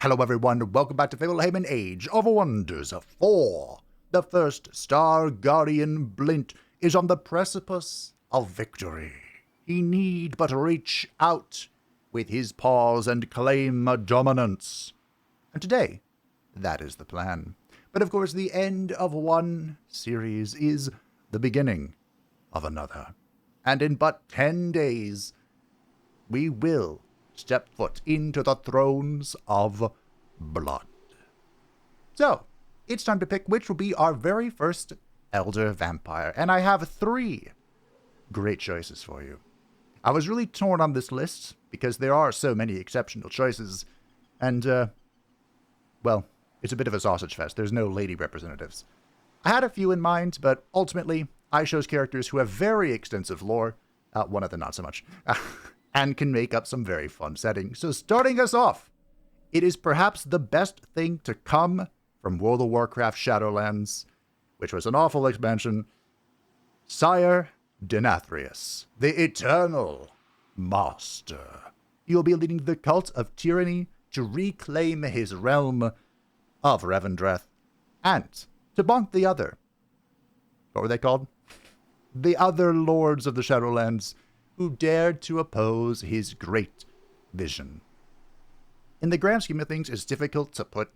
Hello everyone, welcome back to Fablehaven Age of Wonders 4. The first Star Guardian Blint is on the precipice of victory. He need but reach out with his paws and claim a dominance. And today, that is the plan. But of course, the end of one series is the beginning of another. And in but 10 days, we will step foot into the thrones of blood. So, it's time to pick which will be our very first Elder Vampire, and I have 3 great choices for you. I was really torn on this list, because there are so many exceptional choices, and, well, it's a bit of a sausage fest. There's no lady representatives. I had a few in mind, but ultimately, I chose characters who have very extensive lore, one of them not so much, and can make up some very fun settings. So starting us off, it is perhaps the best thing to come from World of Warcraft Shadowlands, which was an awful expansion, Sire Denathrius, the Eternal Master. He will be leading the cult of tyranny to reclaim his realm of Revendreth, and to bonk the other. What were they called? The other lords of the Shadowlands, who dared to oppose his great vision. In the grand scheme of things, it's difficult to put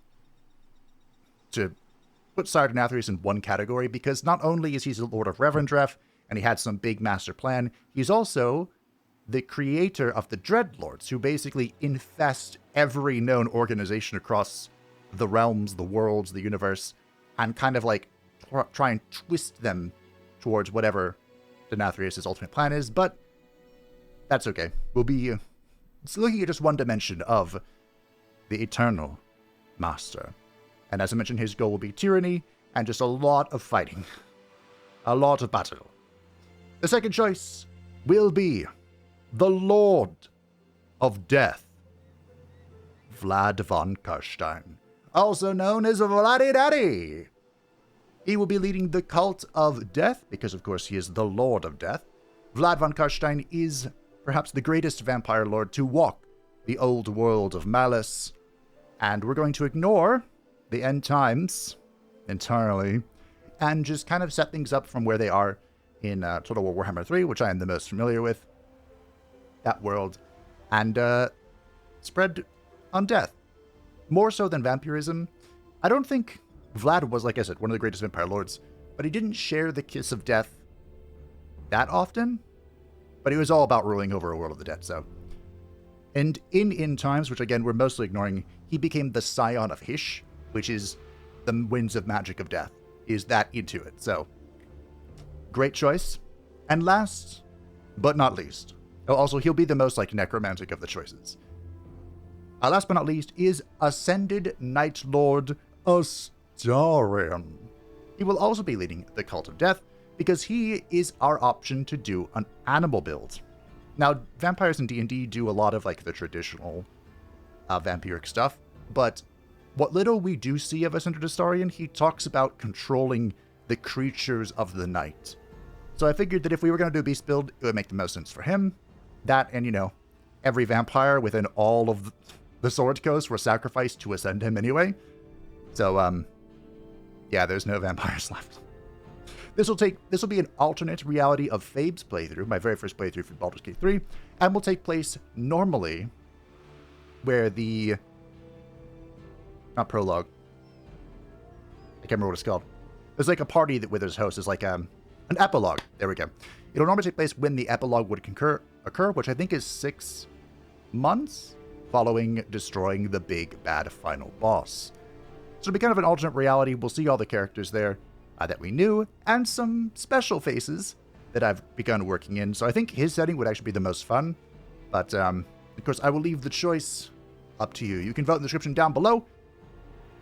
Sire Denathrius in one category, because not only is he the Lord of Revendreth, and he had some big master plan, he's also the creator of the Dreadlords, who basically infest every known organization across the realms, the worlds, the universe, and kind of like try and twist them towards whatever Denathrius' ultimate plan is, but that's okay. We'll be looking at just one dimension of the Eternal Master. And as I mentioned, his goal will be tyranny and just a lot of fighting. A lot of battle. The second choice will be the Lord of Death, Vlad von Karstein, also known as Vladdy Daddy. He will be leading the cult of death, because of course he is the Lord of Death. Vlad von Karstein is perhaps the greatest vampire lord to walk the old world of malice, and we're going to ignore the end times entirely, and just kind of set things up from where they are in Total War Warhammer 3, which I am the most familiar with, that world, and spread on death. More so than vampirism. I don't think Vlad was, like I said, one of the greatest vampire lords, but he didn't share the kiss of death that often. But he was all about ruling over a world of the dead, so. And in End Times, which again we're mostly ignoring, he became the Scion of Hysh, which is the winds of magic of death. Is that into it, so. Great choice. And last, but not least, also he'll be the most like necromantic of the choices. Last but not least is Ascended Night Lord Astarion. He will also be leading the Cult of Death, because he is our option to do an animal build. Now, vampires in D&D do a lot of like the traditional vampiric stuff, but what little we do see of Ascended Astarion, he talks about controlling the creatures of the night. So I figured that if we were going to do a beast build, it would make the most sense for him. That, and you know, every vampire within all of the Sword Coast were sacrificed to ascend him anyway. So, yeah, there's no vampires left. This will be an alternate reality of Fabe's playthrough, my very first playthrough for Baldur's Gate 3, and will take place normally where the... not prologue. I can't remember what it's called. There's like a party that with his host is like an epilogue. There we go. It'll normally take place when the epilogue would occur, which I think is 6 months following destroying the big bad final boss. So it'll be kind of an alternate reality. We'll see all the characters there that we knew, and some special faces that I've begun working in. So I think his setting would actually be the most fun. But, of course, I will leave the choice up to you. You can vote in the description down below,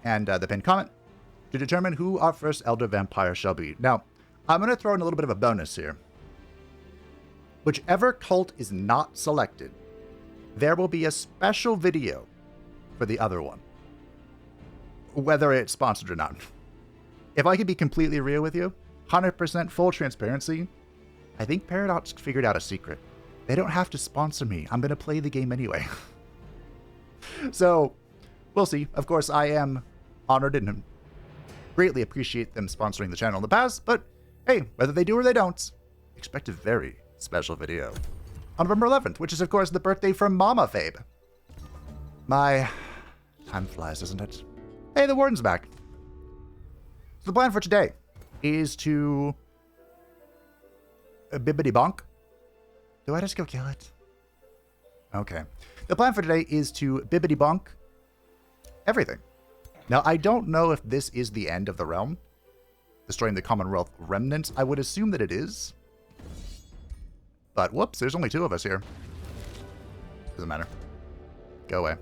and the pinned comment, to determine who our first Elder Vampire shall be. Now, I'm going to throw in a little bit of a bonus here. Whichever cult is not selected, there will be a special video for the other one, whether it's sponsored or not. If I could be completely real with you, 100% full transparency, I think Paradox figured out a secret. They don't have to sponsor me. I'm going to play the game anyway. So, We'll see. Of course, I am honored and greatly appreciate them sponsoring the channel in the past, but hey, whether they do or they don't, expect a very special video on November 11th, which is, of course, the birthday from Mama Fabe. Time flies, doesn't it? Hey, the Warden's back. So the plan for today is to... bibbity bonk. Do I just go kill it? Okay. The plan for today is to bibbity bonk everything. Now, I don't know if this is the end of the realm. Destroying the Commonwealth remnant. I would assume that it is. But, whoops, there's only 2 of us here. Doesn't matter. Go away.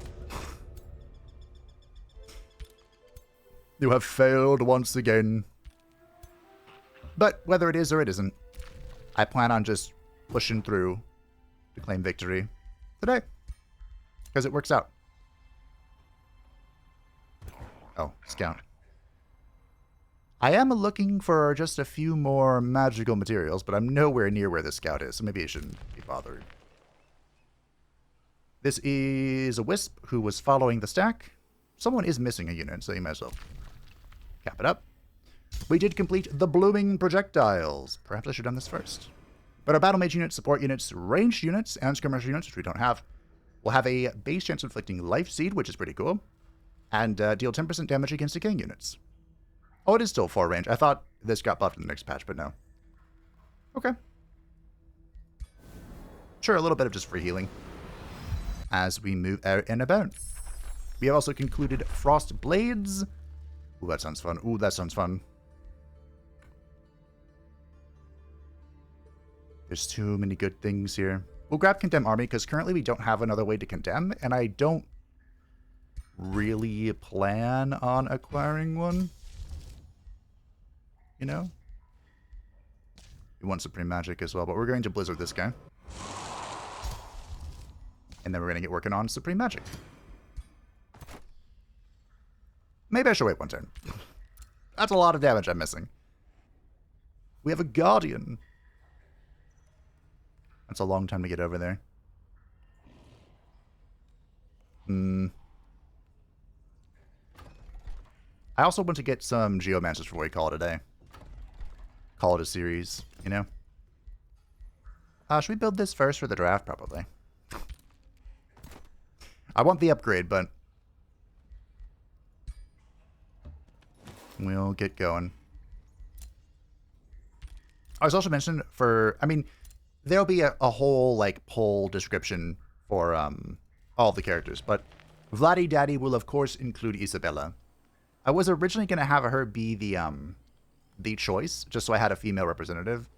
You have failed once again. But whether it is or it isn't, I plan on just pushing through to claim victory today. Because it works out. Oh, scout. I am looking for just a few more magical materials, but I'm nowhere near where the scout is, so maybe I shouldn't be bothered. This is a wisp who was following the stack. Someone is missing a unit, so you might as well cap it up. We did complete the blooming projectiles. Perhaps I should have done this first. But our battle mage units, support units, ranged units, and skirmish units, which we don't have, will have a base chance of inflicting life seed, which is pretty cool, and deal 10% damage against decaying units. Oh, it is still 4 range. I thought this got buffed in the next patch, but no. Okay. Sure, a little bit of just free healing as we move out and about. We have also concluded Frost Blades. Ooh, that sounds fun. Ooh, that sounds fun. There's too many good things here. We'll grab Condemn Army, because currently we don't have another way to condemn, and I don't really plan on acquiring one. You know? We want Supreme Magic as well, but we're going to Blizzard this guy. And then we're going to get working on Supreme Magic. Maybe I should wait one turn. That's a lot of damage I'm missing. We have a Guardian. That's a long time to get over there. I also want to get some Geomancers before we call it a day. Call it a series, you know? Should we build this first for the draft? Probably. I want the upgrade, but we'll get going. I was also mentioned for, I mean, there'll be a whole, like, poll description for all the characters, but Vladdy Daddy will, of course, include Isabella. I was originally going to have her be the choice, just so I had a female representative,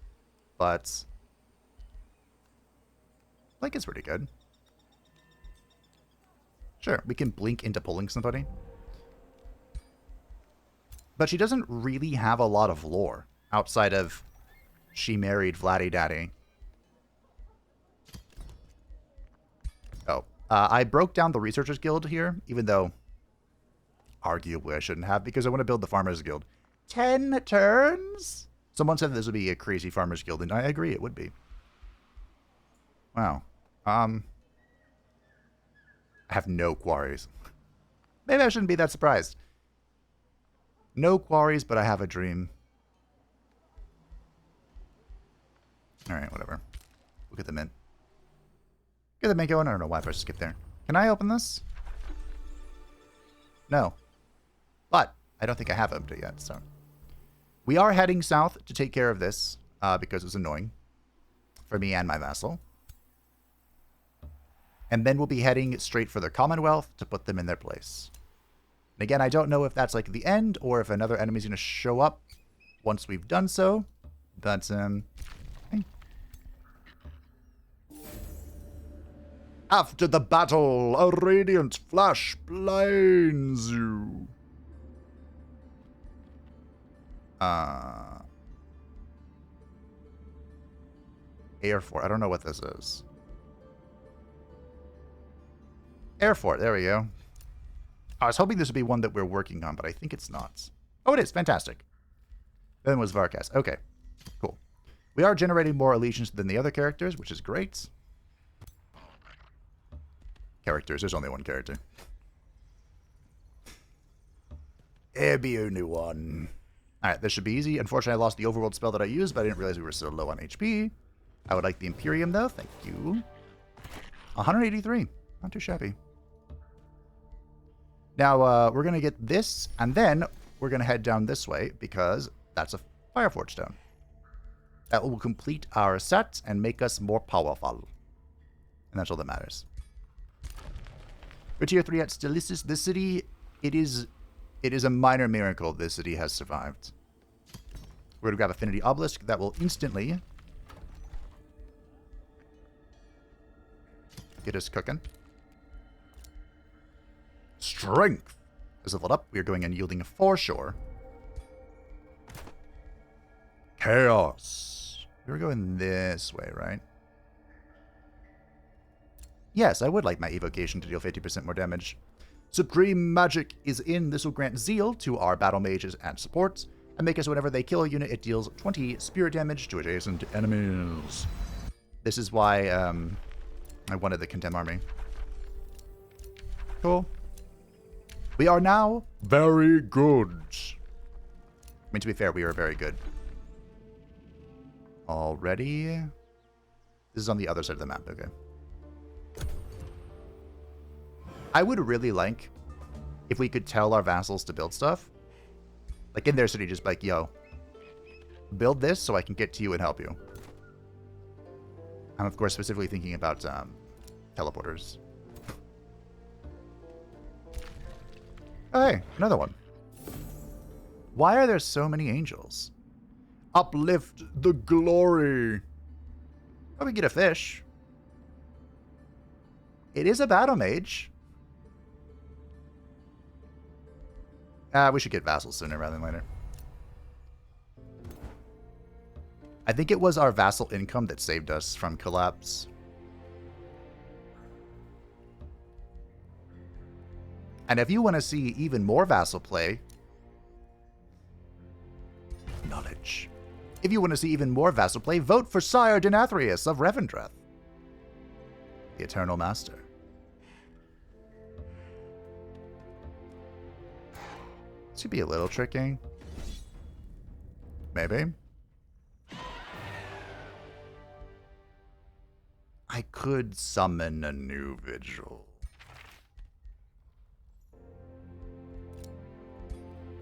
but I think it's pretty good. Sure, we can blink into pulling somebody. But she doesn't really have a lot of lore outside of she married Vladdy Daddy. Oh, I broke down the Researchers Guild here, even though arguably I shouldn't have, because I want to build the Farmers Guild. 10 turns? Someone said this would be a crazy Farmers Guild, and I agree, it would be. Wow. I have no quarries. Maybe I shouldn't be that surprised. No quarries, but I have a dream. Alright, whatever. We'll get them in. Get them in going. I don't know why I first skipped there. Can I open this? No. But I don't think I have opened it yet, so. We are heading south to take care of this, because it's annoying for me and my vassal. And then we'll be heading straight for the Commonwealth to put them in their place. And again, I don't know if that's like the end or if another enemy's going to show up once we've done so. But, hey. After the battle, a radiant flash blinds you. Air Fort. I don't know what this is. Air Fort. There we go. I was hoping this would be one that we're working on, but I think it's not. Oh, it is. Fantastic. Then was Varkas. Okay. Cool. We are generating more allegiance than the other characters, which is great. Characters. There's only one character. It'll be only one. Alright, this should be easy. Unfortunately, I lost the overworld spell that I used, but I didn't realize we were so low on HP. I would like the Imperium, though. Thank you. 183. Not too shabby. Now, we're going to get this, and then we're going to head down this way, because that's a Fireforge Stone. That will complete our set and make us more powerful. And that's all that matters. For Tier 3 at Stylissus, this city, it is a minor miracle this city has survived. We're going to grab Affinity Obelisk. That will instantly get us cooking. Strength is leveled up. We are going and yielding a foreshore. Chaos. We're going this way, right? Yes, I would like my evocation to deal 50% more damage. Supreme Magic is in. This will grant Zeal to our battle mages and supports, and make us whenever they kill a unit, it deals 20 spirit damage to adjacent enemies. This is why I wanted the Condemn Army. Cool. We are now very good. I mean, to be fair, we are very good. Already? This is on the other side of the map, okay. I would really like if we could tell our vassals to build stuff. Like in their city, just like, yo, build this so I can get to you and help you. I'm, of course, specifically thinking about teleporters. Oh, hey, another one. Why are there so many angels? Uplift the glory. Oh, we get a fish. It is a battle mage. We should get vassals sooner rather than later. I think it was our vassal income that saved us from collapse. And if you want to see even more vassal play, knowledge. If you want to see even more vassal play, vote for Sire Denathrius of Revendreth, the Eternal Master. This could be a little tricky. Maybe. I could summon a new vigil.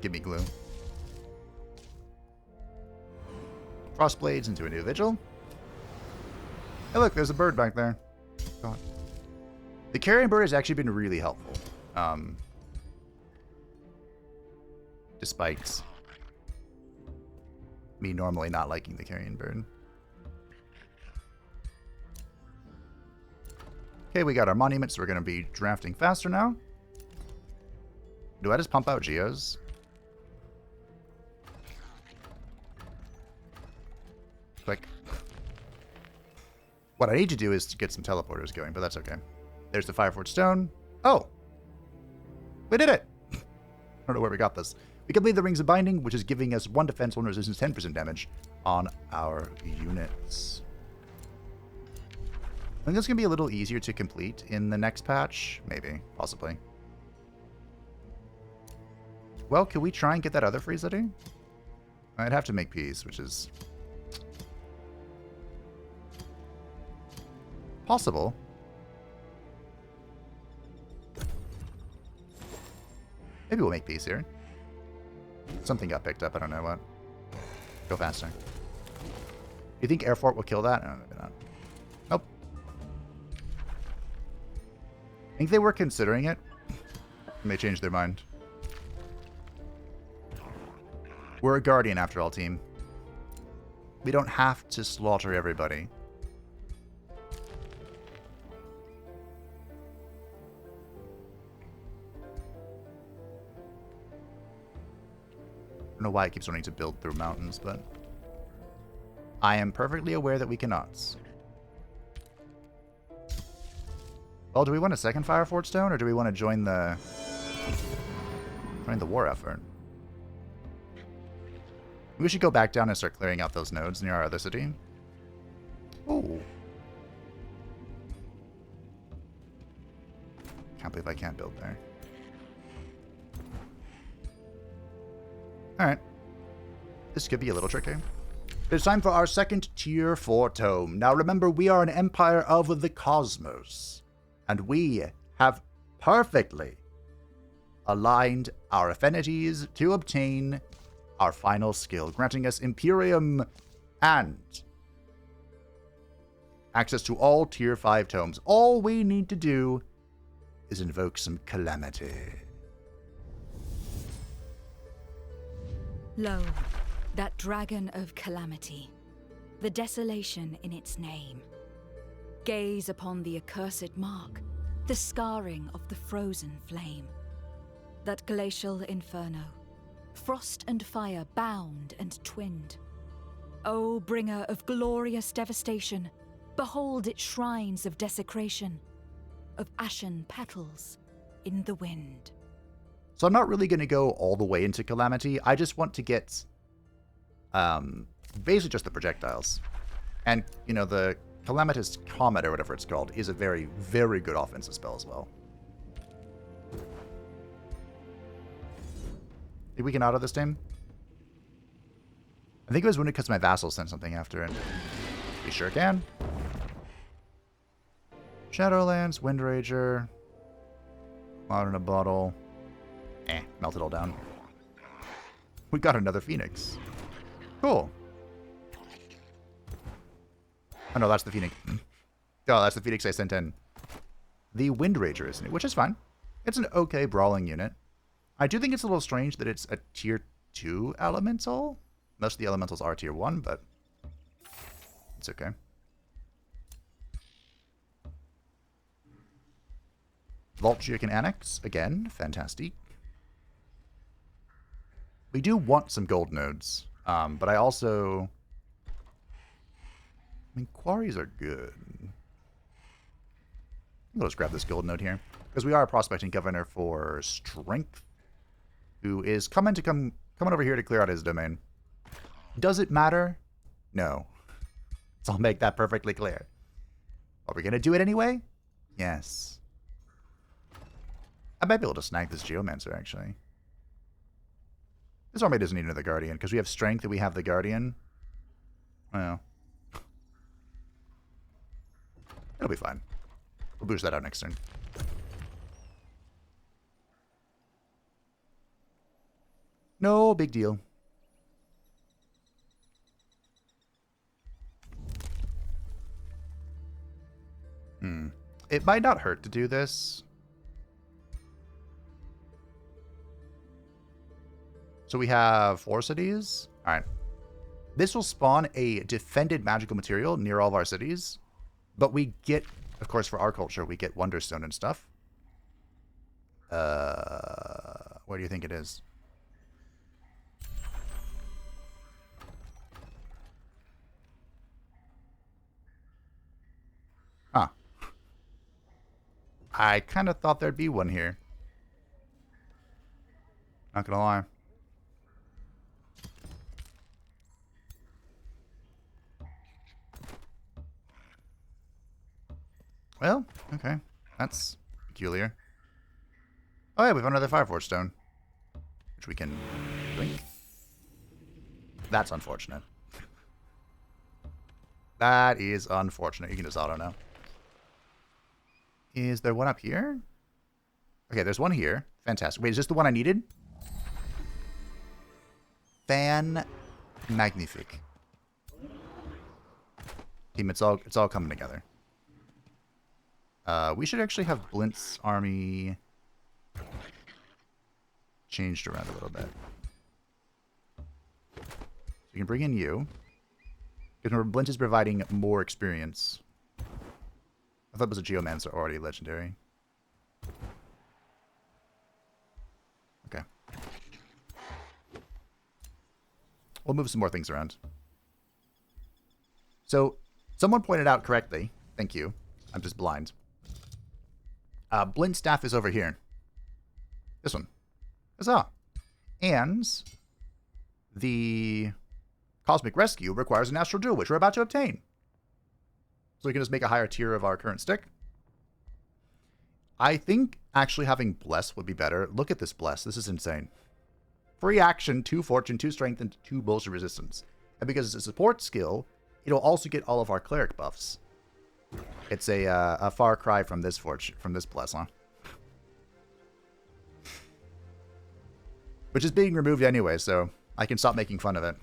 Give me glue. Frostblades into a new vigil. Hey look, there's a bird back there. God. The carrion bird has actually been really helpful. Despite me normally not liking the carrion bird. Okay, we got our monuments. So we're going to be drafting faster now. Do I just pump out geos? Click. What I need to do is to get some teleporters going, but that's okay. There's the Fireforge Stone. Oh! We did it! I don't know where we got this. We complete the Rings of Binding, which is giving us 1 defense, 1 resistance, 10% damage on our units. I think it's going to be a little easier to complete in the next patch. Maybe. Possibly. Well, can we try and get that other free city? I'd have to make peace, which is possible. Maybe we'll make peace here. Something got picked up. I don't know what. Go faster. You think Air Fort will kill that? No, maybe not. Nope. I think they were considering it. And they changed their mind. We're a Guardian after all, team. We don't have to slaughter everybody. I don't know why it keeps wanting to build through mountains, but I am perfectly aware that we cannot. Well, do we want a second Fireforge Stone, or do we want to join the war effort? We should go back down and start clearing out those nodes near our other city. Ooh. Can't believe I can't build there. Alright. This could be a little tricky. It's time for our second tier 4 tome. Now remember, we are an empire of the cosmos. And we have perfectly aligned our affinities to obtain our final skill, granting us Imperium and access to all tier 5 tomes. All we need to do is invoke some calamity. Lo, that dragon of calamity, the desolation in its name. Gaze upon the accursed mark, the scarring of the frozen flame. That glacial inferno, frost and fire bound and twinned. O bringer of glorious devastation, behold its shrines of desecration, of ashen petals in the wind. So I'm not really going to go all the way into Calamity. I just want to get basically just the projectiles. And, you know, the Calamitous Comet, or whatever it's called, is a very, very good offensive spell as well. Think we can auto this time? I think it was wounded because my vassal sent something after, and we sure can. Shadowlands, Windrager, Cloud in a Bottle. Melt it all down. We got another Phoenix. Cool. Oh no, that's the Phoenix. Oh, that's the Phoenix I sent in. The Windrager, isn't it? Which is fine. It's an okay brawling unit. I do think it's a little strange that it's a tier 2 elemental. Most of the elementals are tier 1, but it's okay. Vulture can annex. Again, fantastic. We do want some gold nodes, but I also... I mean, quarries are good. Let's grab this gold node here, because we are a prospecting governor for Strength, who is coming over here to clear out his domain. Does it matter? No. So I'll make that perfectly clear. Are we going to do it anyway? Yes. I might be able to snag this Geomancer, actually. This army doesn't need another Guardian, because we have Strength and we have the Guardian. Well. It'll be fine. We'll boost that out next turn. No big deal. It might not hurt to do this. So we have 4 cities. All right. This will spawn a defended magical material near all of our cities. But we get, of course, for our culture, we get Wonderstone and stuff. Where do you think it is? Huh. I kind of thought there'd be one here. Not gonna lie. Well, okay. That's peculiar. Oh yeah, we found another Fireforge stone, which we can drink. That's unfortunate. That is unfortunate. You can just auto now. Is there one up here? Okay, there's one here. Fantastic. Wait, is this the one I needed? Magnifique. Team, it's all coming together. We should actually have Blint's army changed around a little bit. So you can bring in you. Because remember, Blint is providing more experience. I thought it was a Geomancer already legendary. Okay. We'll move some more things around. So, someone pointed out correctly. Thank you. I'm just blind. Blint staff is over here. This one. Huzzah. And the Cosmic Rescue requires an Astral Jewel, which we're about to obtain. So we can just make a higher tier of our current stick. I think actually having Bless would be better. Look at this Bless. This is insane. free action, 2 fortune, 2 strength, and 2 bullshit resistance. And because it's a support skill, it'll also get all of our cleric buffs. It's a far cry from this bless, huh? Which is being removed anyway, so I can stop making fun of it.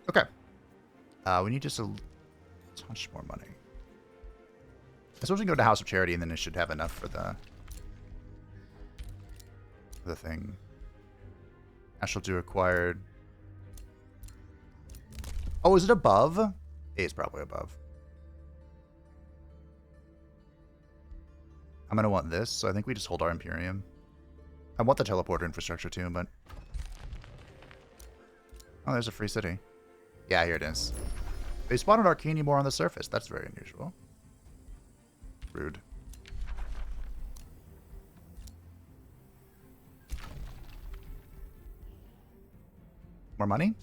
Okay. We need just a touch more money. I suppose we can go to House of Charity, and then it should have enough for the thing. Ashel do acquired. Oh, is it above? A is probably above. I'm going to want this, so I think we just hold our Imperium. I want the teleporter infrastructure too, but... Oh, there's a free city. Yeah, here it is. They spawned an Arcanium more on the surface. That's very unusual. Rude. More money?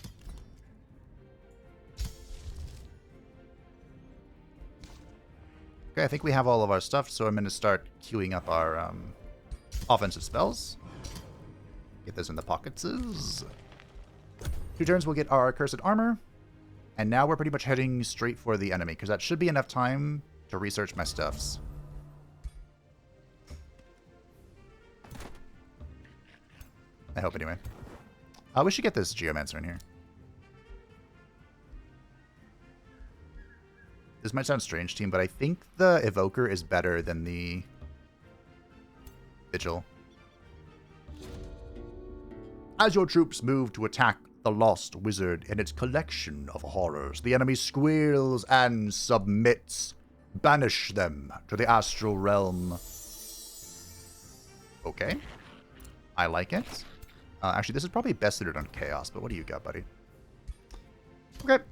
Okay, I think we have all of our stuff, so I'm going to start queuing up our offensive spells. Get those in the pockets. 2 turns, we'll get our Cursed Armor. And now we're pretty much heading straight for the enemy, because that should be enough time to research my stuffs. I hope, anyway. We should get this Geomancer in here. This might sound strange, team, but I think the Evoker is better than the Vigil. As your troops move to attack the Lost Wizard and its collection of horrors, the enemy squeals and submits. Banish them to the astral realm. Okay. I like it. Actually, this is probably best suited on Chaos, but what do you got, buddy? Okay.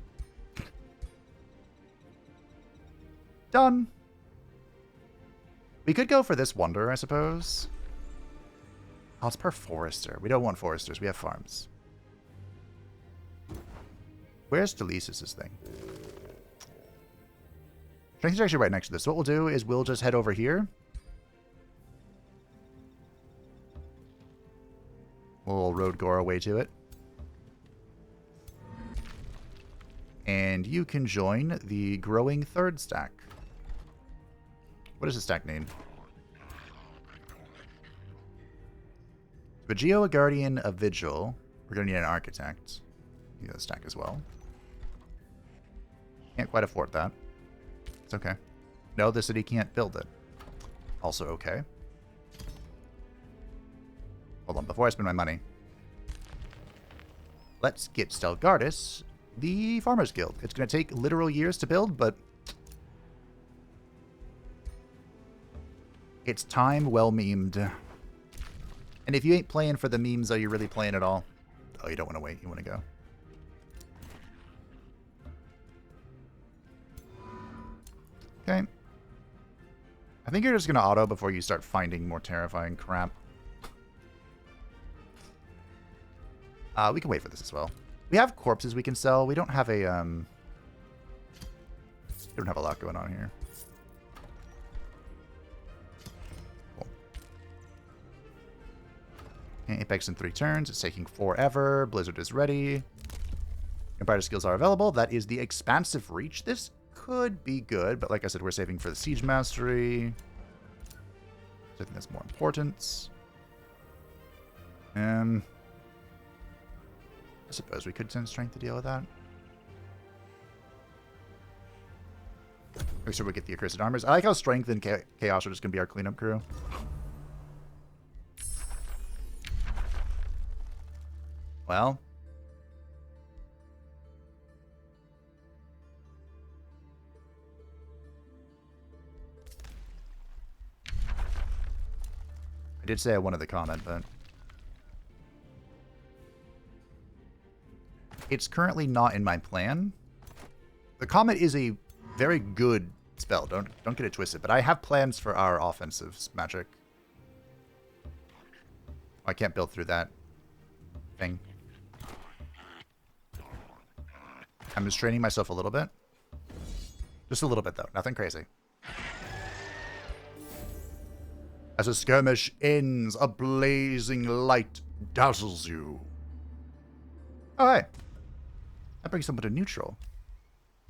Done. We could go for this Wonder, I suppose. Oh, it's per Forester. We don't want Foresters. We have farms. Where's Delisis' thing? Strength is actually right next to this. So what we'll do is we'll just head over here. We'll road gore our way to it. And you can join the growing third stack. What is the stack name? Vigio, a Guardian, a Vigil. We're going to need an Architect. Need a stack as well. Can't quite afford that. It's okay. No, the city can't build it. Also okay. Hold on, before I spend my money. Let's get Stelgardus, the Farmers Guild. It's going to take literal years to build, but it's time well memed. And if you ain't playing for the memes, are you really playing at all? Oh, you don't want to wait. You want to go. Okay. I think you're just going to auto before you start finding more terrifying crap. We can wait for this as well. We have corpses we can sell. We don't have a, we don't have a lot going on here. Cool. Okay, Apex in 3 turns. It's taking forever. Blizzard is ready. Empire skills are available. That is the Expansive Reach. This could be good, but like I said, we're saving for the Siege Mastery. So I think that's more important. I suppose we could send Strength to deal with that. Make sure we get the Accursed Armors. I like how Strength and Chaos are just going to be our cleanup crew. Well. I did say I wanted the comment, but it's currently not in my plan. The Comet is a very good spell. Don't get it twisted. But I have plans for our offensive magic. I can't build through that thing. I'm restraining myself a little bit. Just a little bit, though. Nothing crazy. As a skirmish ends, a blazing light dazzles you. Oh, hey. That brings someone to neutral.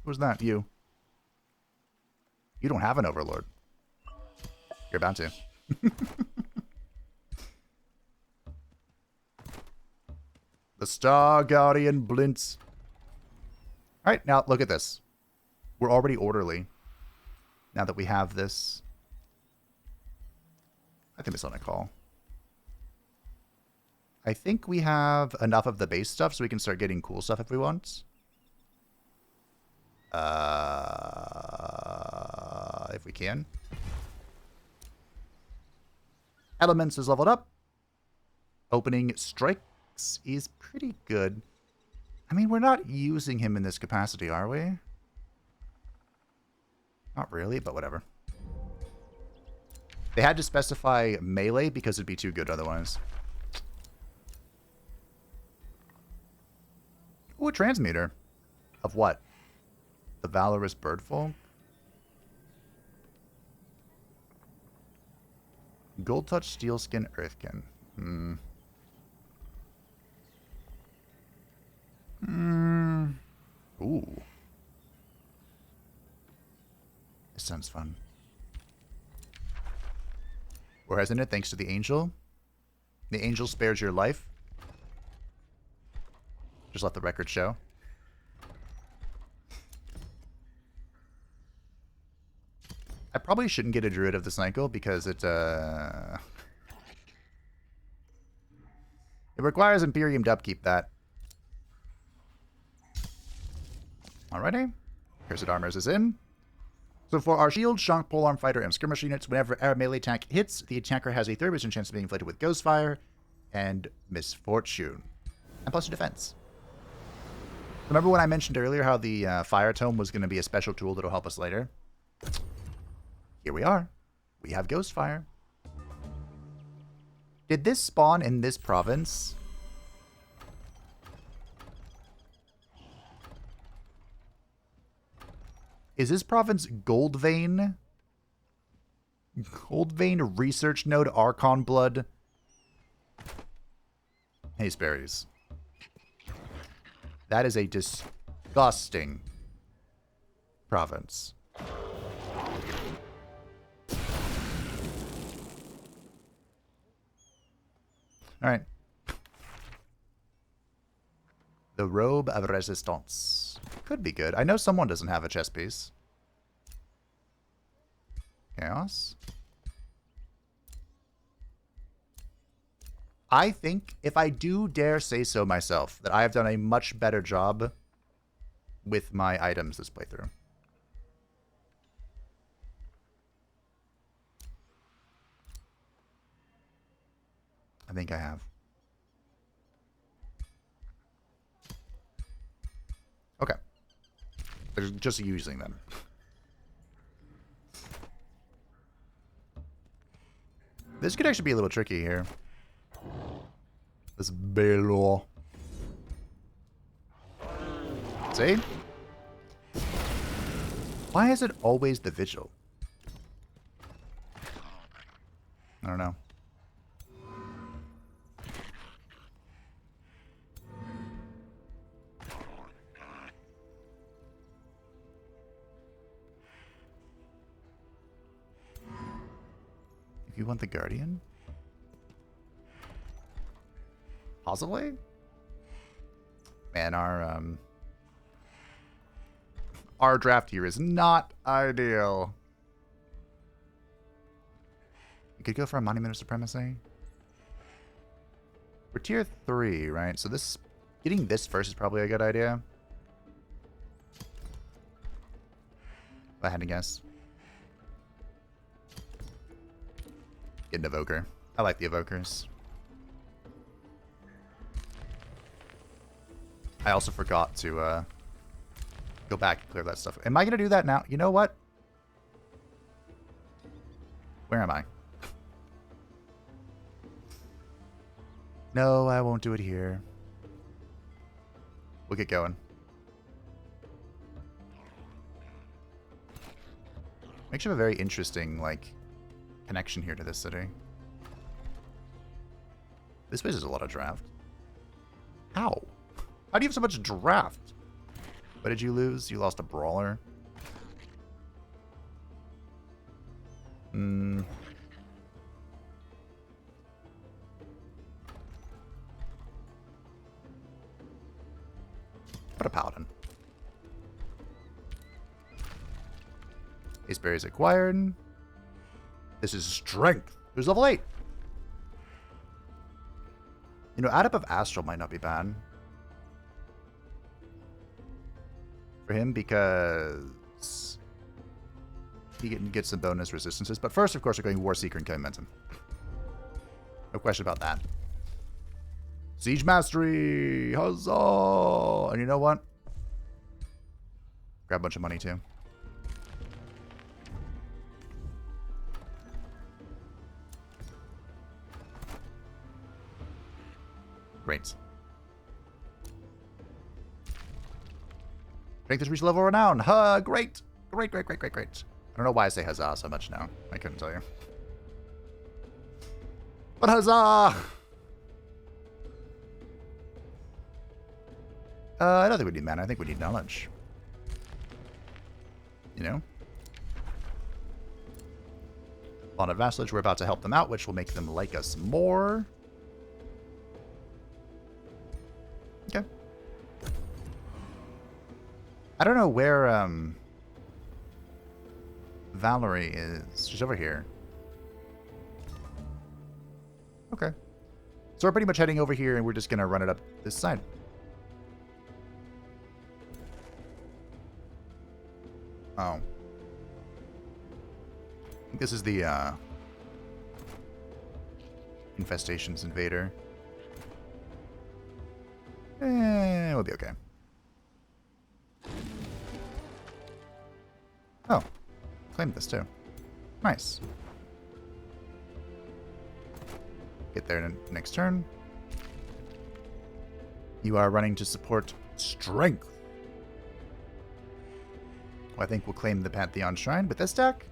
Who's that? You. You don't have an overlord. You're about to. The Star Guardian Blint. Alright, now look at this. We're already orderly. Now that we have this. I think it's on a call. I think we have enough of the base stuff so we can start getting cool stuff if we want. If we can. Elements is leveled up. Opening strikes is pretty good. I mean, we're not using him in this capacity, are we? Not really, but whatever. They had to specify melee because it'd be too good otherwise. Ooh, a transmuter. Of what? The Valorous Birdfolk? Gold Touch, Steelskin, Earthkin. Ooh. This sounds fun. Or hasn't it, thanks to the angel? The angel spares your life. Just let the record show. I probably shouldn't get a druid of the cycle because it requires Imperium to upkeep that. Alrighty. Cursed Armors is in. So for our shield, shock, polearm fighter, and skirmish units, whenever our melee attack hits, the attacker has a 30% chance of being inflicted with Ghostfire and Misfortune. And plus 2 defense. Remember when I mentioned earlier how the Fire Tome was going to be a special tool that will help us later? Here we are. We have Ghostfire. Did this spawn in this province? Is this province Goldvein? Goldvein Research Node Archon Blood? Hazeberries. That is a disgusting province. Alright. The Robe of Resistance. Could be good. I know someone doesn't have a chess piece. Chaos. I think, if I do dare say so myself, that I have done a much better job with my items this playthrough. I think I have. Okay. They're just using them. This could actually be a little tricky here. This Baylor. See? Why is it always the Vigil? I don't know. If you want the Guardian? Possibly? Man, our draft here is not ideal. You could go for a Monument of Supremacy. We're tier 3, right? So this, getting this first is probably a good idea. If I had to guess. Get an Evoker. I like the Evokers. I also forgot to go back and clear that stuff. Am I going to do that now? You know what? Where am I? No, I won't do it here. We'll get going. Makes you have a very interesting, like, kind connection here to this city. This place is a lot of draft. How? How do you have so much draft? What did you lose? You lost a brawler. What a paladin. Ace berries acquired. This is strength. Who's level 8? You know, Adept of Astral might not be bad for him because he can get some bonus resistances. But first, of course, we're going War Seeker and Momentum. No question about that. Siege Mastery! Huzzah! And you know what? Grab a bunch of money, too. Great. Strength has reached level renown. Huh, great. Great, great, great, great, great. I don't know why I say huzzah so much now. I couldn't tell you. But huzzah! I don't think we need mana. I think we need knowledge. You know? Bond of Vassalage, we're about to help them out, which will make them like us more. Okay. I don't know where, Valerie is. She's over here. Okay. So we're pretty much heading over here, and we're just gonna run it up this side. Oh. I think this is the, Infestations Invader. We'll be okay. Oh. Claim this, too. Nice. Get there next turn. You are running to support Strength. Well, I think we'll claim the Pantheon Shrine with this deck.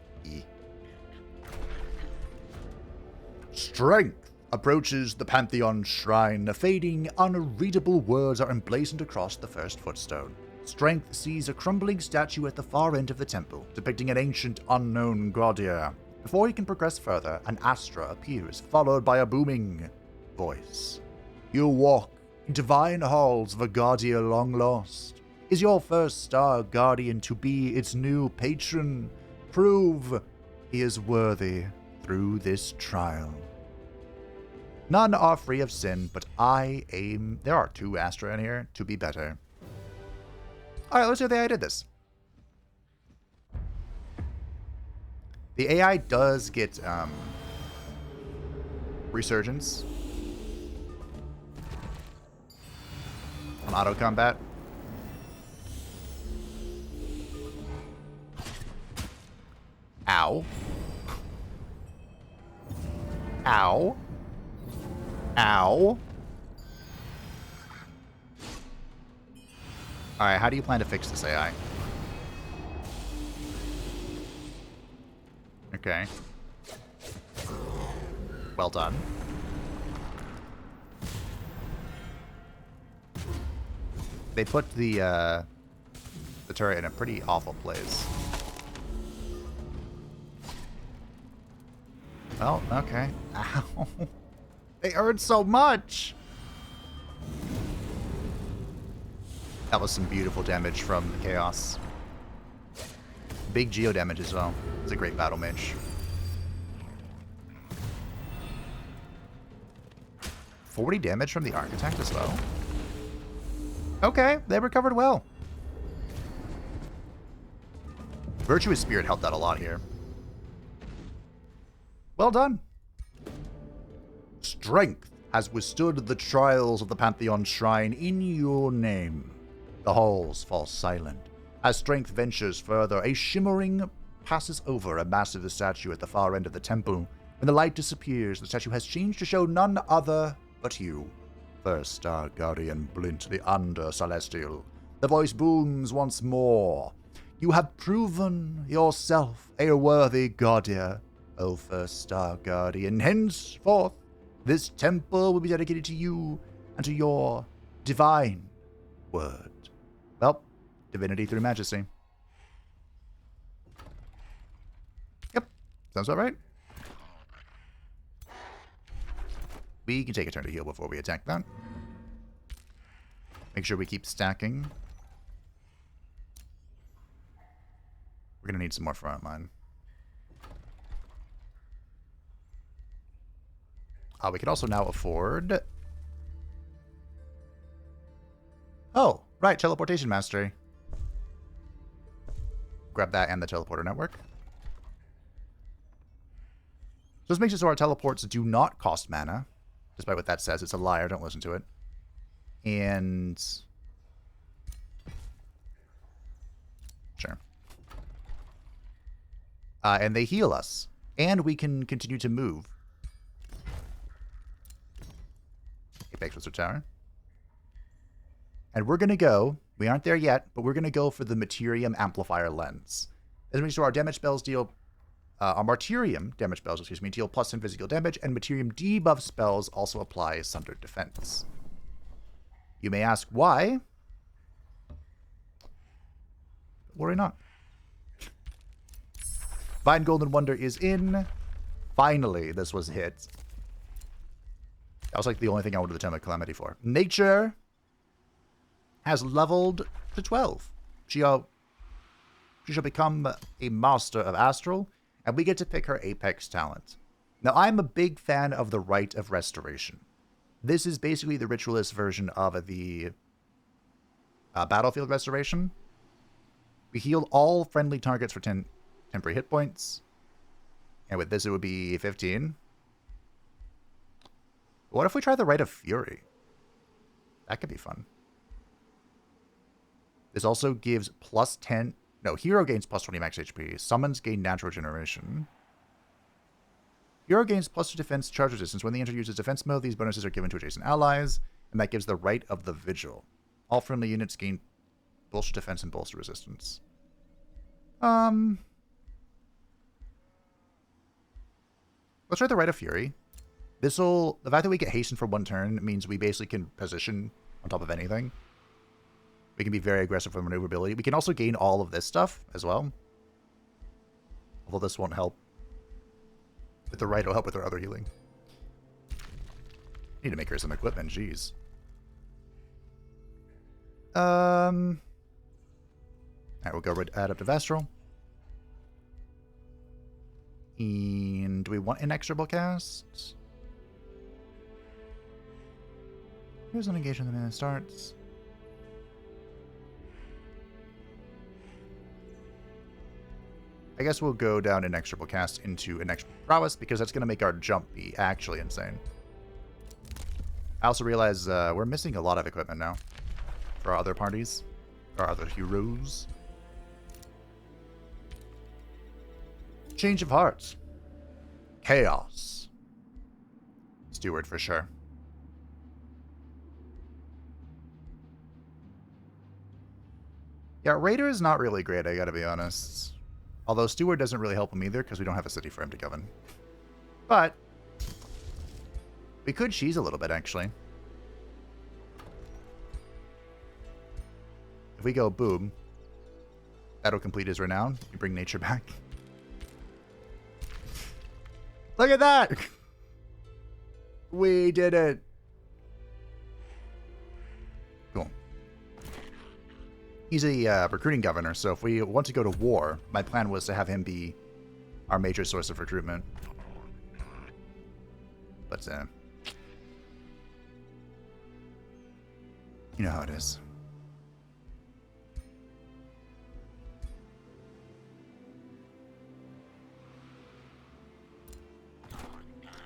Strength approaches the Pantheon Shrine. Fading, unreadable words are emblazoned across the first footstone. Strength sees a crumbling statue at the far end of the temple, depicting an ancient, unknown Gaudier. Before he can progress further, an Astra appears, followed by a booming voice. You walk in divine halls of a Gaudier long lost. Is your first star guardian to be its new patron? Prove he is worthy through this trial. None are free of sin, but I aim... There are 2 Astra in here, to be better. Alright, let's see how the AI did this. The AI does get, Resurgence. On auto combat. Ow. Ow. Ow. Alright, how do you plan to fix this AI? Okay. Well done. They put the turret in a pretty awful place. Well, okay. Ow. They hurt so much! That was some beautiful damage from the Chaos. Big geo damage as well. It's a great battle mage. 40 damage from the Architect as well. Okay, they recovered well. Virtuous Spirit helped out a lot here. Well done. Strength has withstood the trials of the Pantheon Shrine in your name. The halls fall silent. As Strength ventures further, a shimmering passes over a massive statue at the far end of the temple. When the light disappears, the statue has changed to show none other but you. First Star Guardian Blint, the Under-Celestial. The voice booms once more. You have proven yourself a worthy Gaudier. O first Star Guardian, henceforth this temple will be dedicated to you and to your divine word. Well, divinity through majesty. Yep, sounds about right. We can take a turn to heal before we attack that. Make sure we keep stacking. We're going to need some more frontline. We can also now afford... Oh, right, teleportation mastery. Grab that and the teleporter network. So this makes it so our teleports do not cost mana. Despite what that says, it's a liar, don't listen to it. And... Sure. And they heal us. And we can continue to move. Apex Wizard Tower. And we're going to go, we aren't there yet, but we're going to go for the Materium Amplifier Lens. This makes sure our damage spells deal, our Martyrium damage spells, excuse me, deal +10 physical damage, and Materium debuff spells also apply Sundered Defense. You may ask why. Worry not. Vine Golden Wonder is in. Finally, this was a hit. That was like the only thing I wanted the Tome of Calamity for. Nature has leveled to 12. She shall become a master of Astral, and we get to pick her Apex talent. Now, I'm a big fan of the Rite of Restoration. This is basically the ritualist version of the Battlefield Restoration. We heal all friendly targets for 10 temporary hit points. And with this, it would be 15. What if we try the Rite of Fury? That could be fun. This also gives +10... No, hero gains +20 max HP. Summons gain natural regeneration. Hero gains +2 defense charge resistance. When they enter uses defense mode, these bonuses are given to adjacent allies. And that gives the Rite of the Vigil. All friendly units gain bolster defense and bolster resistance. Let's try the Rite of Fury. The fact that we get hasten for 1 turn means we basically can position on top of anything. We can be very aggressive with maneuverability. We can also gain all of this stuff as well. Although this won't help. But the right will help with our other healing. Need to make her some equipment, jeez. Alright, we'll go with Adaptive Astral. And do we want Inexorable Cast? Here's an engagement the minute starts. I guess we'll go down Inexorable Cast into Inexorable Prowess, because that's going to make our jump be actually insane. I also realize we're missing a lot of equipment now for our other parties, our other heroes. Change of Hearts. Chaos. Steward for sure. Yeah, Raider is not really great, I gotta be honest. Although Steward doesn't really help him either, because we don't have a city for him to govern. But we could cheese a little bit, actually. If we go boom, that'll complete his renown. You bring nature back. Look at that! We did it! Cool. He's a recruiting governor, so if we want to go to war, my plan was to have him be our major source of recruitment. But, you know how it is.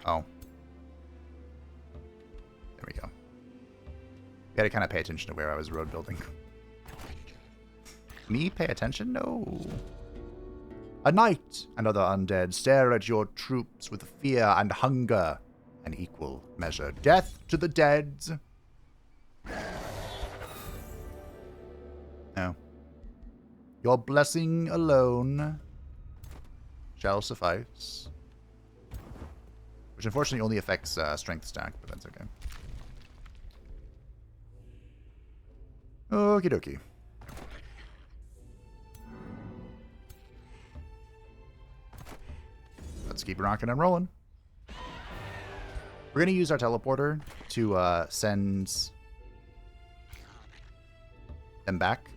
Oh. There we go. We had to kind of pay attention to where I was road building. Me pay attention? No. A knight and other undead stare at your troops with fear and hunger in equal measure. Death to the dead. No. Your blessing alone shall suffice. which unfortunately only affects strength stack, but that's okay. Okie dokie. Let's keep rocking and rolling. We're going to use our teleporter to send them back.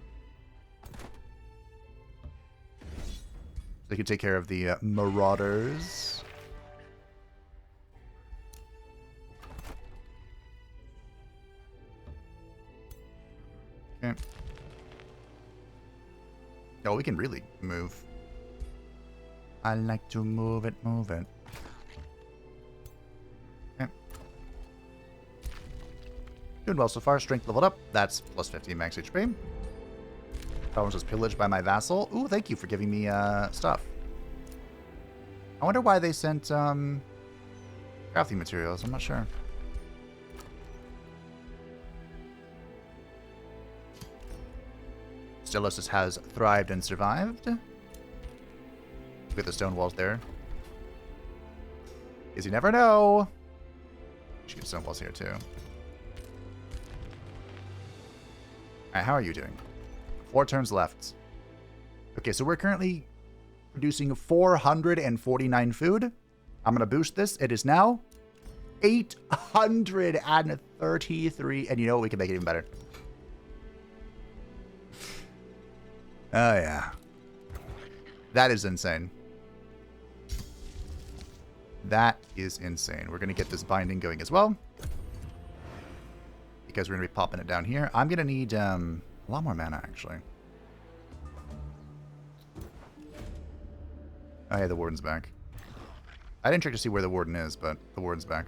They can take care of the marauders. Okay. Oh, we can really move. I like to move it, move it. Okay. Doing well so far. Strength leveled up. That's plus 15 max HP. Province was pillaged by my vassal. Ooh, thank you for giving me stuff. I wonder why they sent crafting materials. I'm not sure. Stellosis has thrived and survived. Look at the stone walls there. Because you never know. Shoot, stone walls here too. Alright, how are you doing? 4 turns left. Okay, so we're currently producing 449 food. I'm going to boost this. It is now 833. And you know what? We can make it even better. Oh, yeah. That is insane. That is insane. We're going to get this binding going as well. Because we're going to be popping it down here. I'm going to need a lot more mana, actually. Oh, yeah, the Warden's back. I didn't check to see where the Warden is, but the Warden's back.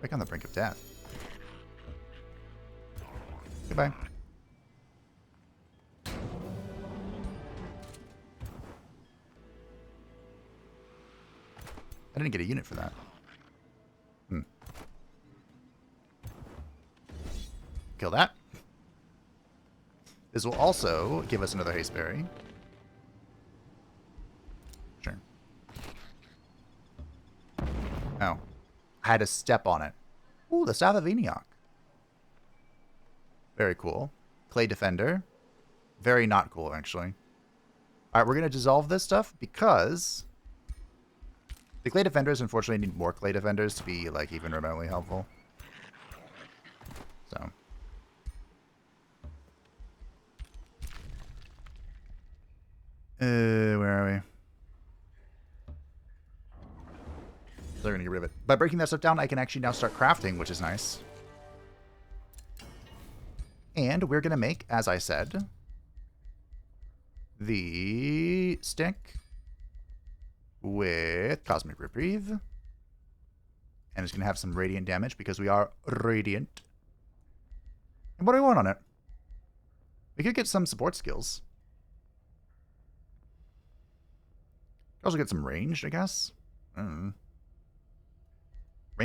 Back on the brink of death. Goodbye. I didn't get a unit for that. Kill that. This will also give us another haste berry. Sure. Oh. I had to step on it. Ooh, the Staff of Enoch. Very cool. Clay Defender. Very not cool, actually. Alright, we're going to dissolve this stuff because the Clay Defenders, unfortunately, need more Clay Defenders to be, like, even remotely helpful. So. Where are we? They're going to get rid of it. By breaking that stuff down, I can actually now start crafting, which is nice. And we're going to make, as I said, the stick with Cosmic Reprieve. And it's going to have some radiant damage because we are radiant. And what do we want on it? We could get some support skills. Also get some ranged, I guess. Range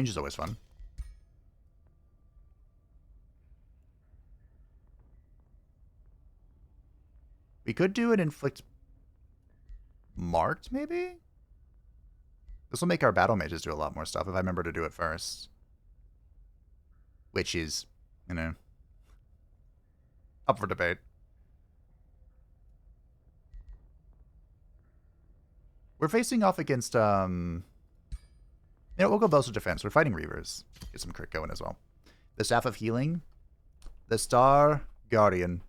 is always fun. We could do an inflict marked, maybe? This will make our battle mages do a lot more stuff if I remember to do it first. Which is, you know, up for debate. We're facing off against, we'll go Boastful Defense. We're fighting Reavers. Get some crit going as well. The Staff of Healing. The Star Guardian.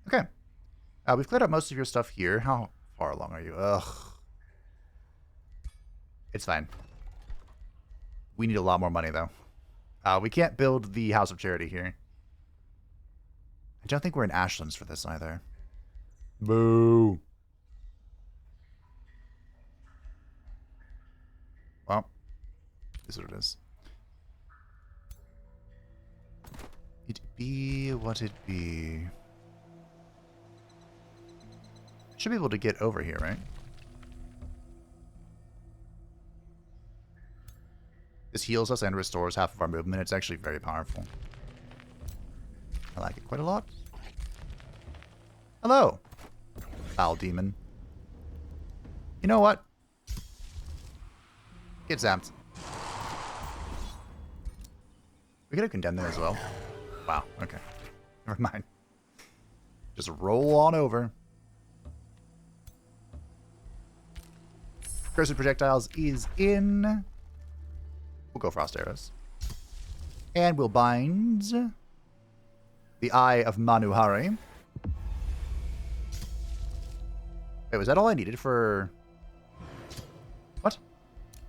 Okay. We've cleared out most of your stuff here. How far along are you? Ugh. It's fine. We need a lot more money, though. We can't build the House of Charity here. I don't think we're in Ashlands for this, either. Boo. Well, this is what it is. It be what it be. Should be able to get over here, right? This heals us and restores half of our movement. It's actually very powerful. I like it quite a lot. Hello. Foul demon. You know what? Get zapped. We could have condemned there as well. Wow, okay. Never mind. Just roll on over. Cursed Projectiles is in. We'll go Frost Arrows. And we'll bind the Eye of Manuhari. Wait, was that all I needed for... What?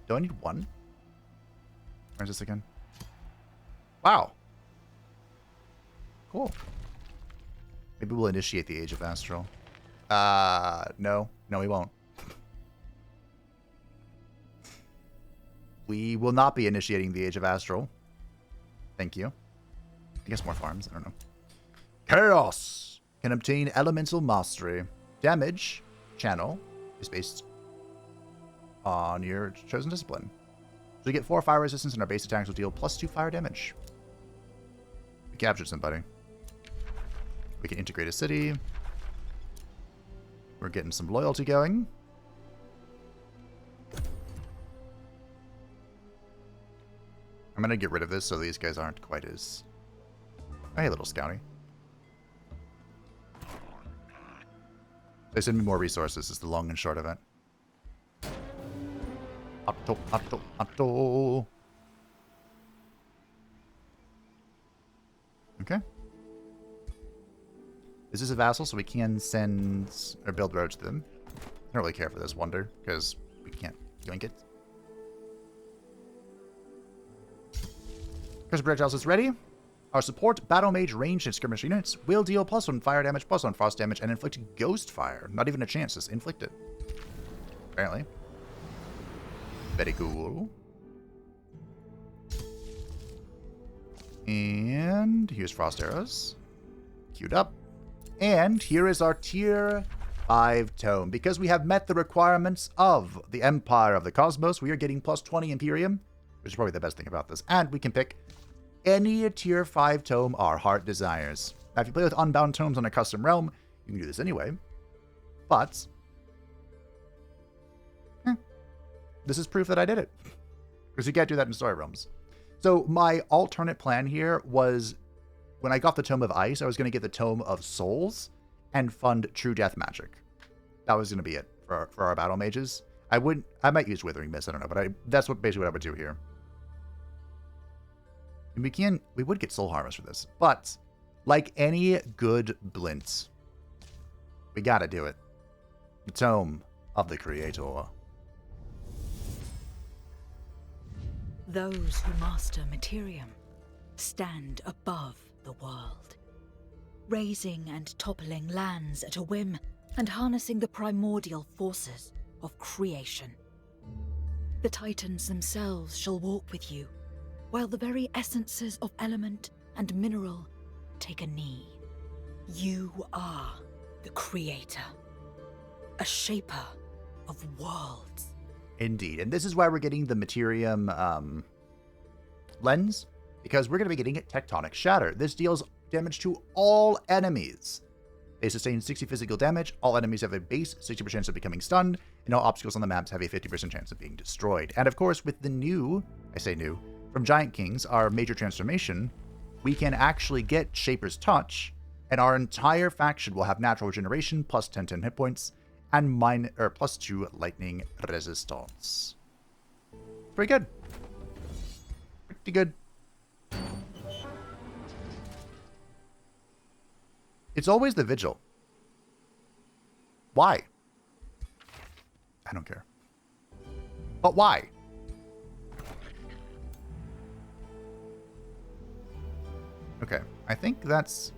Do I need one? Where's this again? Wow. Cool. Maybe we'll initiate the Age of Astral. No. No, we won't. We will not be initiating the Age of Astral. Thank you. I guess more farms. I don't know. Chaos can obtain elemental mastery. Damage channel is based on your chosen discipline. So we get 4 fire resistance, and our base attacks will deal +2 fire damage. We captured somebody. We can integrate a city. We're getting some loyalty going. I'm going to get rid of this so these guys aren't quite as... Hey, little scouty. They send me more resources is the long and short of it. Atto, atto, atto. Okay. This is a vassal, so we can send or build roads to them. I don't really care for this wonder, because we can't yoink it. Cursed Projectiles is ready. Our support, Battle Mage, ranged and skirmish units will deal +1 fire damage, +1 frost damage, and inflict ghost fire. Not even a chance, just inflict it. Apparently. Very cool. And here's frost arrows. Queued up. And here is our tier 5 tome. Because we have met the requirements of the Empire of the Cosmos, we are getting +20 Imperium, which is probably the best thing about this. And we can pick any tier 5 tome our heart desires. Now, if you play with unbound tomes on a custom realm, you can do this anyway. But this is proof that I did it. Because you can't do that in story realms. So my alternate plan here was, when I got the Tome of Ice, I was going to get the Tome of Souls and fund True Death Magic. That was going to be it for our battle mages. I might use Withering Mist, I don't know, but that's basically what I would do here. And we would get Soul Harvest for this, but like any good Blint, we gotta do it. The Tome of the Creator. Those who master Materium stand above the world, raising and toppling lands at a whim and harnessing the primordial forces of creation. The Titans themselves shall walk with you, while the very essences of element and mineral take a knee. You are the creator, a shaper of worlds. Indeed, and this is why we're getting the Materium lens, because we're going to be getting Tectonic Shatter. This deals damage to all enemies. They sustain 60 physical damage, all enemies have a base 60% chance of becoming stunned, and all obstacles on the maps have a 50% chance of being destroyed. And of course, with the new, I say new, from Giant Kings, our major transformation, we can actually get Shaper's Touch, and our entire faction will have natural regeneration, plus 10 hit points, and plus 2 lightning resistance. Pretty good. Pretty good. It's always the Vigil. Why? I don't care. But why? Okay, I think that's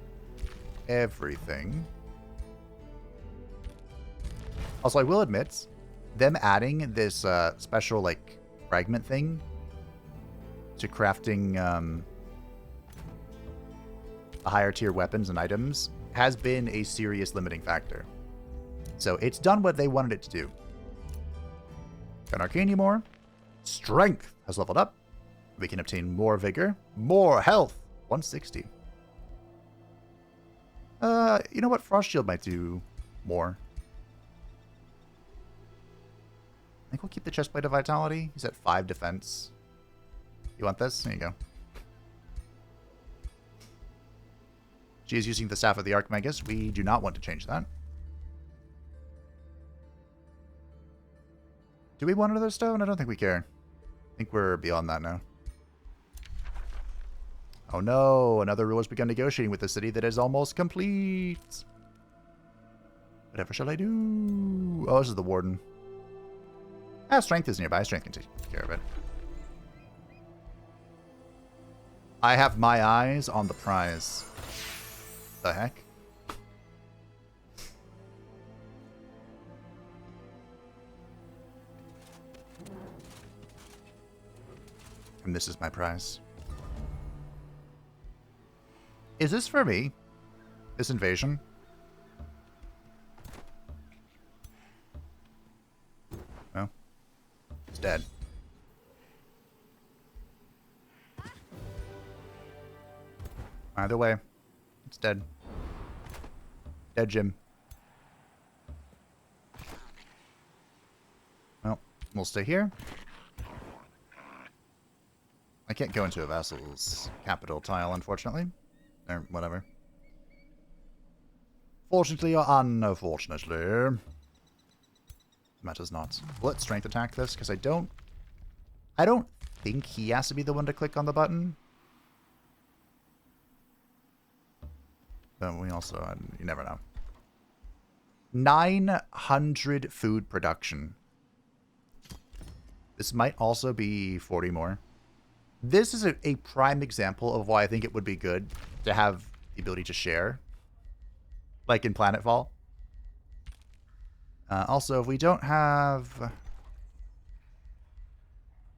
everything. Also, I will admit, them adding this special, like, fragment thing to crafting higher tier weapons and items has been a serious limiting factor. So it's done what they wanted it to do. Got Arcane more. Strength has leveled up. We can obtain more vigor, more health. 160. You know what? Frost Shield might do more. think we'll keep the chestplate of vitality. He's at 5 defense. You want this? There you go. She is using the Staff of the Archmagus. We do not want to change that. Do we want another stone? I don't think we care. I think we're beyond that now. Oh no, another ruler's begun negotiating with the city that is almost complete. Whatever shall I do? Oh, this is the Warden. Ah, Strength is nearby. Strength can take care of it. I have my eyes on the prize. The heck? And this is my prize. Is this for me? This invasion? No. It's dead. Either way, it's dead. Dead Jim. Well, we'll stay here. I can't go into a vassal's capital tile, unfortunately. Or whatever. Fortunately or unfortunately. Matters not. Let's strength attack this, because I don't think he has to be the one to click on the button. But we also, you never know. 900 food production. This might also be 40 more. This is a prime example of why I think it would be good to have the ability to share. Like in Planetfall. Also, if we don't have...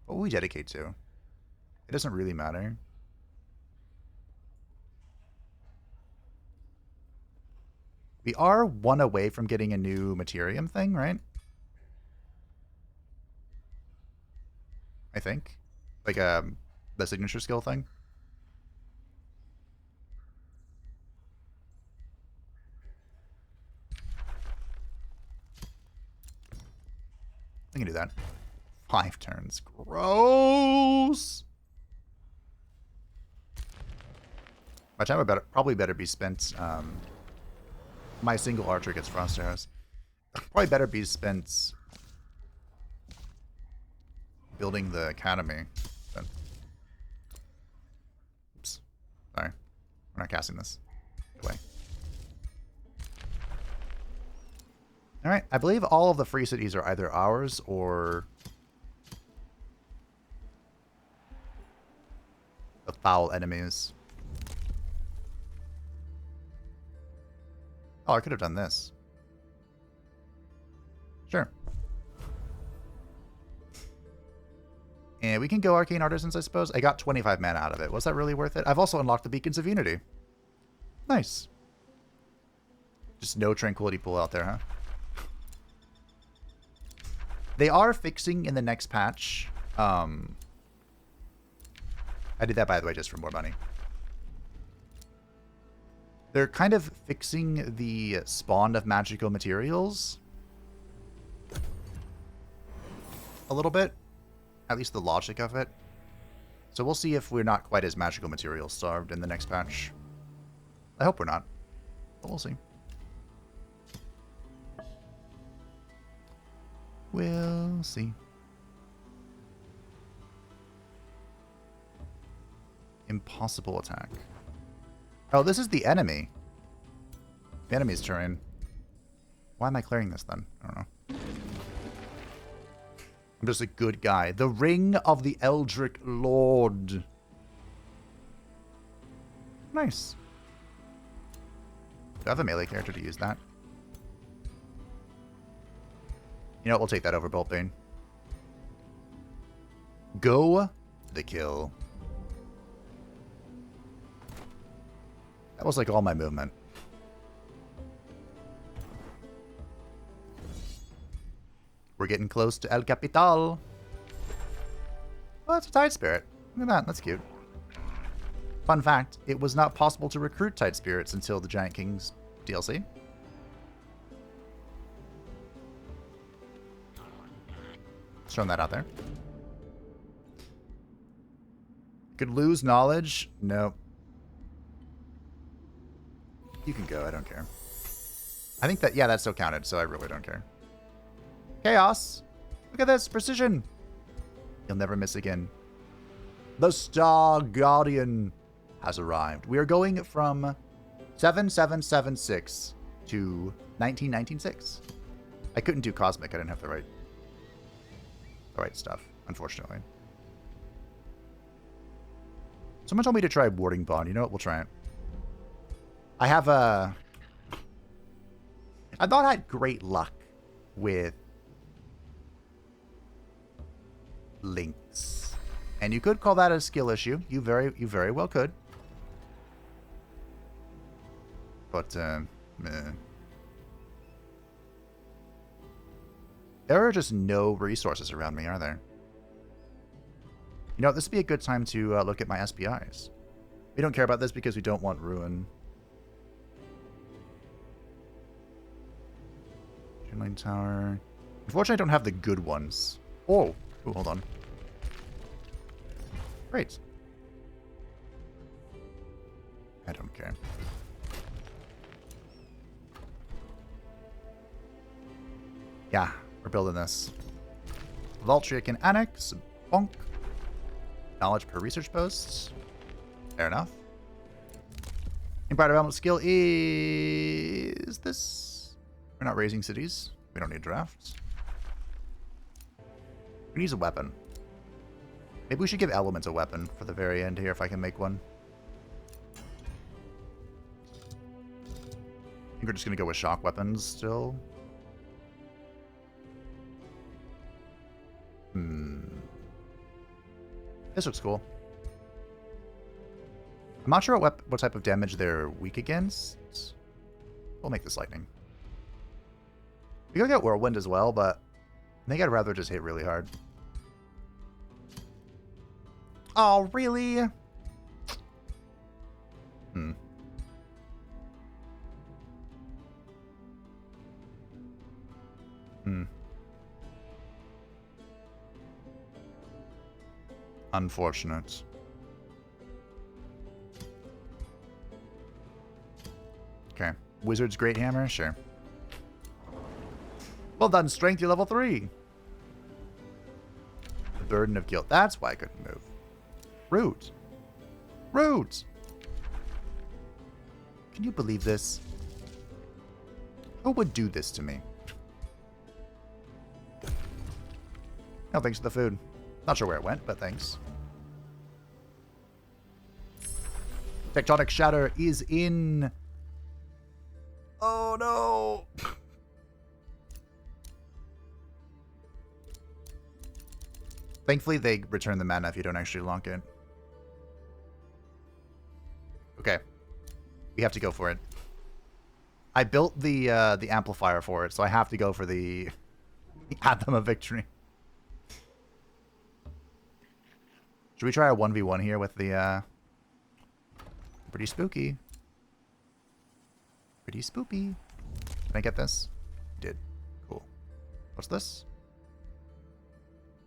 What will we dedicate to? It doesn't really matter. We are 1 away from getting a new Materium thing, right? I think. Like the signature skill thing. I can do that. 5 turns. Gross! My time would probably better be spent... my single archer gets frost arrows. Probably better be spent... building the academy. But... Oops. Sorry. We're not casting this. Away. Alright, I believe all of the free cities are either ours or... the foul enemies. Oh, I could have done this. Sure. And we can go Arcane Artisans, I suppose. I got 25 mana out of it. Was that really worth it? I've also unlocked the Beacons of Unity. Nice. Just no Tranquility Pool out there, huh? They are fixing in the next patch. I did that, by the way, just for more money. They're kind of fixing the spawn of magical materials a little bit. At least the logic of it. So we'll see if we're not quite as magical material starved in the next patch. I hope we're not, but we'll see. We'll see. Impossible attack. Oh, this is the enemy. The enemy's turn. Why am I clearing this then? I don't know. I'm just a good guy. The Ring of the Eldritch Lord. Nice. Do I have a melee character to use that? You know what? We'll take that over Boltbane. Go the kill. That was like all my movement. We're getting close to El Capital. Oh, that's a Tide Spirit. Look at that. That's cute. Fun fact, it was not possible to recruit Tide Spirits until the Giant Kings DLC. Just throwing that out there. Could lose knowledge? No. You can go, I don't care. I think that, yeah, that still counted, so I really don't care. Chaos! Look at this, precision! You'll never miss again. The Star Guardian has arrived. We are going from 7776 to 1996. I couldn't do Cosmic, I didn't have the right stuff, unfortunately. Someone told me to try Warding Bond. You know what? We'll try it. I have a... I've not had great luck with links. And you could call that a skill issue. You very well could. But, meh. There are just no resources around me, are there? You know, this would be a good time to look at my SPIs. We don't care about this because we don't want Ruin. Line Tower. Unfortunately, I don't have the good ones. Oh! Ooh, hold on. Great. I don't care. Yeah, we're building this. Valtria can annex. Bonk. Knowledge per research post. Fair enough. Empire development skill is this. We're not raising cities. We don't need drafts. We need a weapon. Maybe we should give elements a weapon for the very end here if I can make one. I think we're just going to go with shock weapons still. This looks cool. I'm not sure what type of damage they're weak against. We'll make this lightning. We could get Whirlwind as well, but I think I'd rather just hit really hard. Oh, really? Unfortunate. Okay. Wizard's Great Hammer? Sure. Well done, Strength. You're level 3. The Burden of Guilt. That's why I couldn't move. Rude. Rude! Can you believe this? Who would do this to me? No, thanks for the food. Not sure where it went, but thanks. Tectonic Shatter is in. Oh no! Thankfully, they return the mana if you don't actually lock it. Okay. We have to go for it. I built the amplifier for it, so I have to go for the Anthem of Victory. Should we try a 1v1 here with the, pretty spooky. Pretty spoopy. Can I get this? Did. Cool. What's this?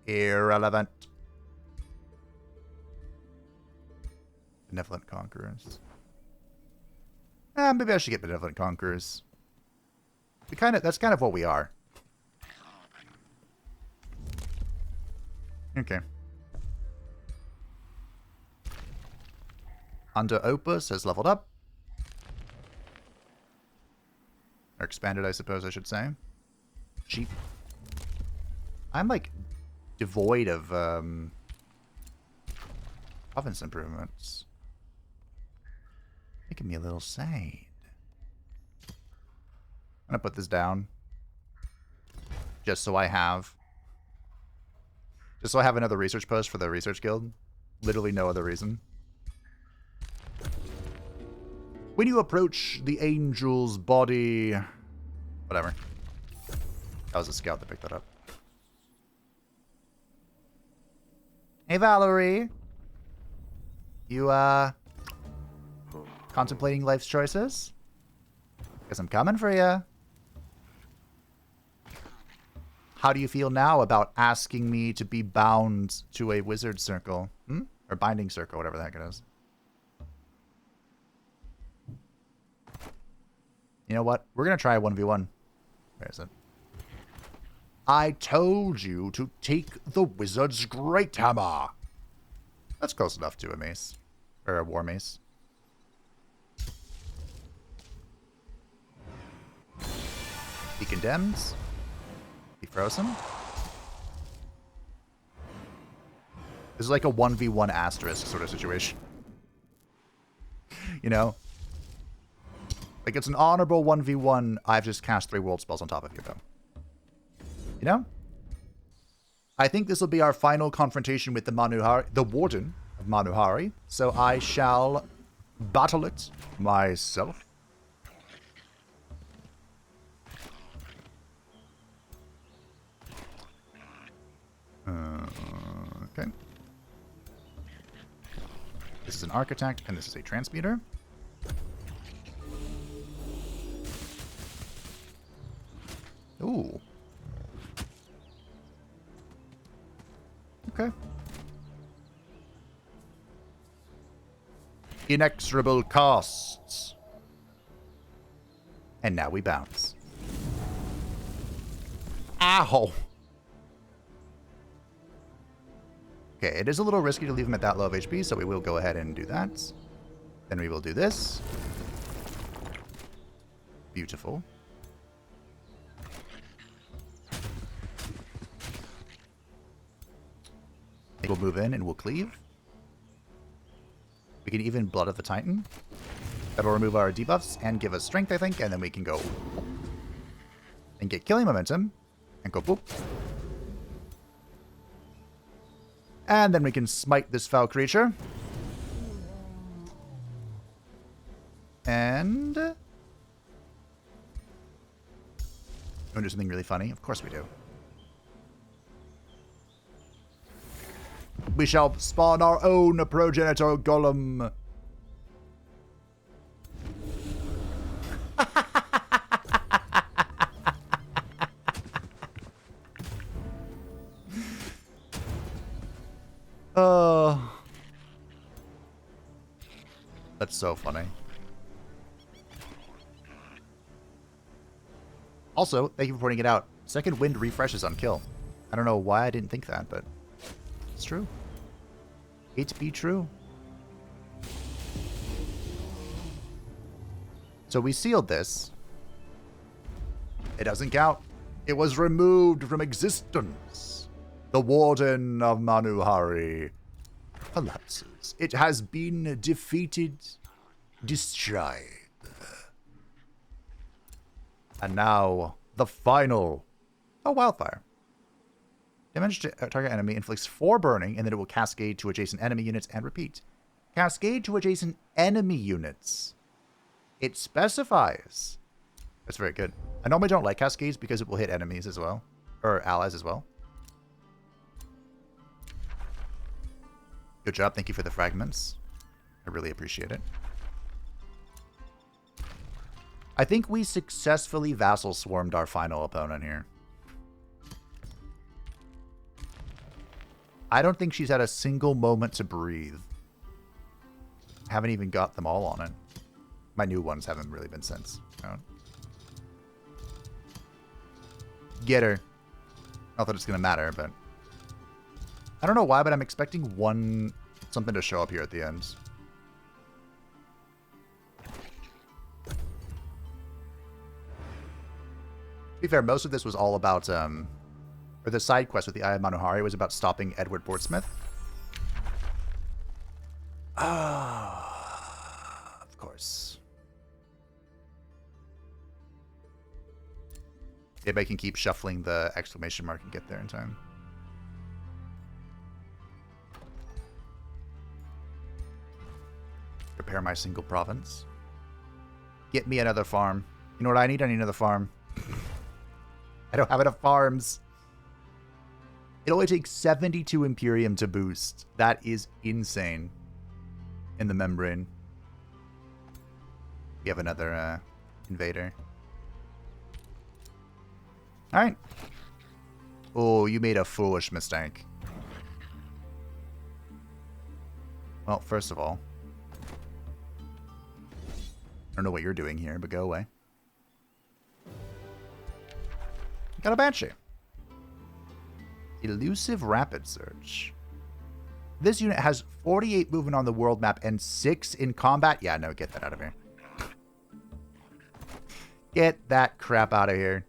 Irrelevant. Benevolent Conquerors. Maybe I should get Benevolent Conquerors. That's kind of what we are. Okay. Under Opus has leveled up. Or expanded, I suppose I should say. Cheap. I'm like devoid of province improvements. Making me a little sad. I'm gonna put this down. Just so I have another research post for the research guild. Literally no other reason. When you approach the angel's body... Whatever. That was a scout that picked that up. Hey, Valerie. You, contemplating life's choices? Guess I'm coming for you. How do you feel now about asking me to be bound to a wizard circle? Or binding circle, whatever the heck it is. You know what? We're going to try a 1v1. Where is it? I told you to take the wizard's great hammer. That's close enough to a mace. Or a war mace. Be condemned. Be frozen. This is like a 1v1 asterisk sort of situation. You know? Like, it's an honorable 1v1. I've just cast 3 world spells on top of you, though. You know? I think this will be our final confrontation with the Manuhari, the Warden of Manuhari. So I shall battle it myself. Okay. This is an architect, and this is a transmuter. Ooh. Okay. Inexorable costs. And now we bounce. Ow! Okay, it is a little risky to leave him at that low of HP, so we will go ahead and do that. Then we will do this. Beautiful. We'll move in and we'll cleave. We can even Blood of the Titan. That'll remove our debuffs and give us strength, I think, and then we can go and get killing momentum and go boop. And then we can smite this foul creature. And we want to do something really funny? Of course we do. We shall spawn our own progenitor golem. Oh. That's so funny. Also, thank you for pointing it out. Second wind refreshes on kill. I don't know why I didn't think that, but it's true. It be true. So we sealed this. It doesn't count. It was removed from existence. The Warden of Manuhari collapses. It has been defeated, destroyed. And now, the final. Oh, wildfire. Damage to target enemy inflicts 4 burning, and then it will cascade to adjacent enemy units and repeat. Cascade to adjacent enemy units. It specifies. That's very good. I normally don't like cascades because it will hit enemies as well. Or allies as well. Good job. Thank you for the fragments. I really appreciate it. I think we successfully vassal swarmed our final opponent here. I don't think she's had a single moment to breathe. Haven't even got them all on it. My new ones haven't really been since. You know? Get her. Not that it's going to matter, but I don't know why, but I'm expecting something to show up here at the end. To be fair, most of this was all about, or the side quest with the Eye of Manuhari was about stopping Edward Portsmouth. Ah, of course. Maybe I can keep shuffling the exclamation mark and get there in time. Prepare my single province. Get me another farm. You know what I need? I need another farm. I don't have enough farms. It only takes 72 Imperium to boost. That is insane. In the membrane. We have another invader. Alright. Oh, you made a foolish mistake. Well, first of all, I don't know what you're doing here, but go away. Got a Banshee. Elusive Rapid Search. This unit has 48 movement on the world map and 6 in combat. Yeah, no, get that out of here. Get that crap out of here.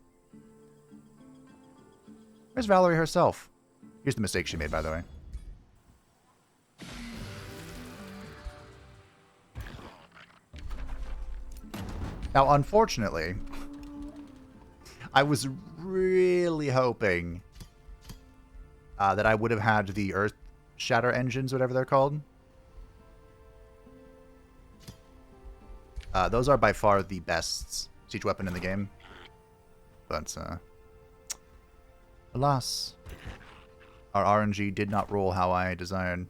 Where's Valerie herself? Here's the mistake she made, by the way. Now, unfortunately, I was really hoping that I would have had the Earth Shatter engines, whatever they're called. Those are by far the best siege weapon in the game. But, alas, our RNG did not roll how I desired.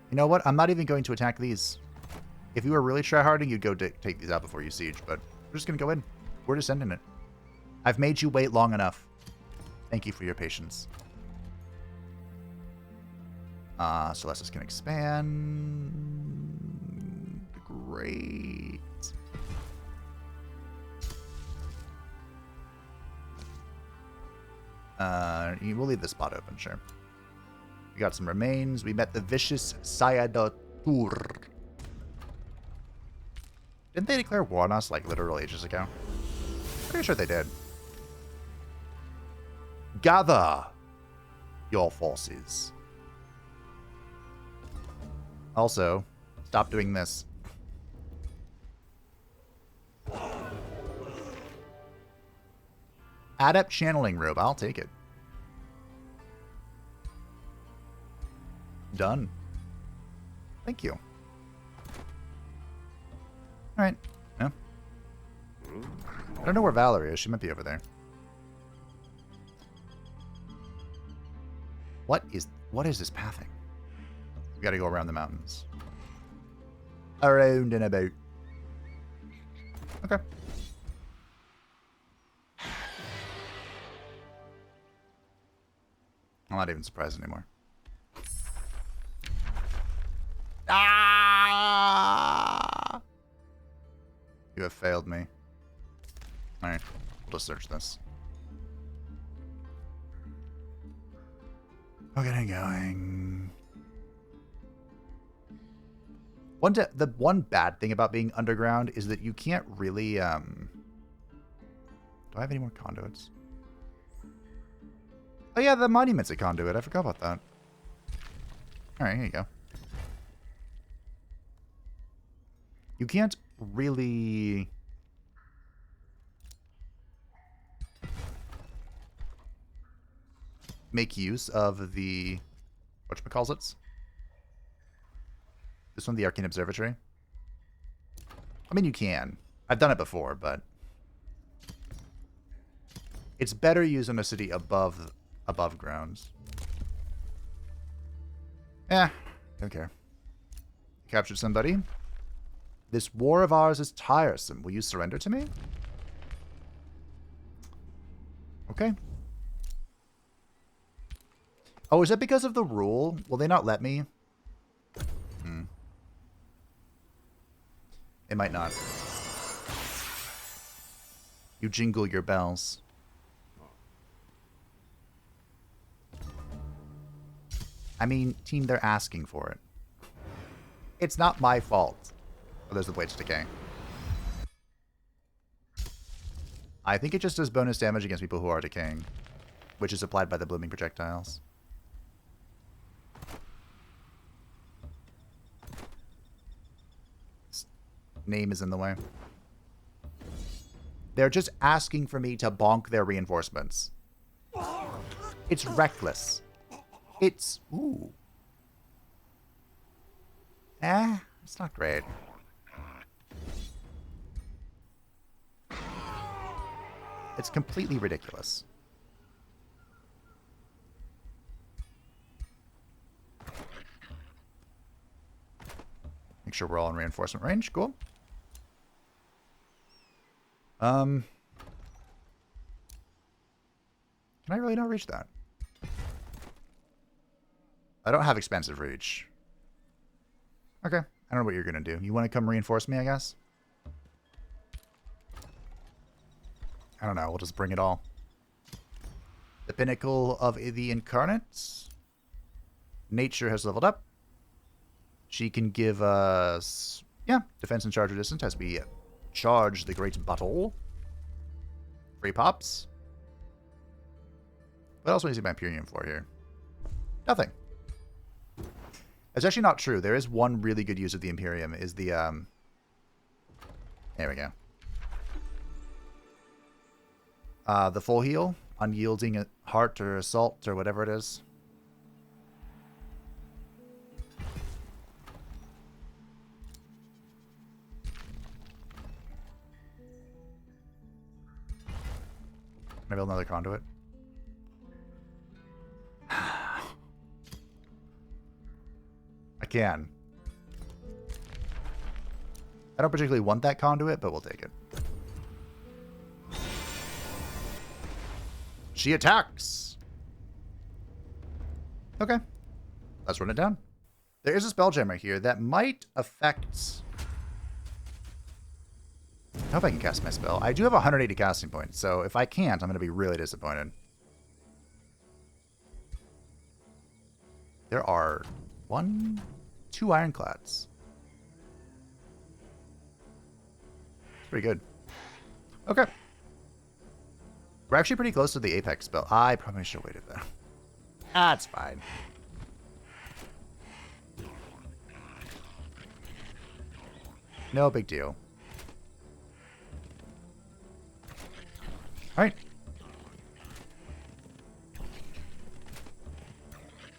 You know what? I'm not even going to attack these. If you were really tryharding, you'd go take these out before you siege, but we're just going to go in. We're just ending it. I've made you wait long enough. Thank you for your patience. Celestis can expand. Great. We'll leave this spot open, sure. We got some remains. We met the vicious Sayadatur. Didn't they declare war on us, like, literal ages ago? Pretty sure they did. Gather your forces. Also, stop doing this. Adept channeling robe. I'll take it. Done. Thank you. Alright. Yeah. I don't know where Valerie is. She might be over there. What is this pathing? We gotta go around the mountains. Around and about. Okay. I'm not even surprised anymore. Ah! You have failed me. Alright, we'll just search this. We're getting going. The one bad thing about being underground is that you can't really, Do I have any more conduits? Oh yeah, the monument's a conduit. I forgot about that. Alright, here you go. You can't really... make use of the... whatchamacallits? This one, the Arcane Observatory. I mean, you can. I've done it before, but... it's better used in a city above grounds. Eh, don't care. Captured somebody. This war of ours is tiresome. Will you surrender to me? Okay. Oh, is that because of the rule? Will they not let me? It might not. You jingle your bells. I mean, team, they're asking for it. It's not my fault. Oh, there's the Blades Decay. I think it just does bonus damage against people who are decaying, which is applied by the blooming projectiles. This name is in the way. They're just asking for me to bonk their reinforcements. It's reckless. It's... ooh. It's not great. It's completely ridiculous. Make sure we're all in reinforcement range. Cool. Can I really not reach that? I don't have expensive reach. Okay. I don't know what you're going to do. You want to come reinforce me, I guess? I don't know. We'll just bring it all. The Pinnacle of the Incarnates. Nature has leveled up. She can give us... yeah, defense and charge resistance as we charge the Great Battle. Free pops. What else do we see my Imperium for here? Nothing. It's actually not true. There is one really good use of the Imperium, is the... there we go. The full heal. Unyielding heart or assault or whatever it is. Can I build another conduit? I can. I don't particularly want that conduit, but we'll take it. She attacks! Okay. Let's run it down. There is a spell gem right here that might affect... I hope I can cast my spell. I do have 180 casting points, so if I can't, I'm going to be really disappointed. There are 2 ironclads. Pretty good. Okay. We're actually pretty close to the Apex spell. I probably should have waited there. That's fine. No big deal. Alright.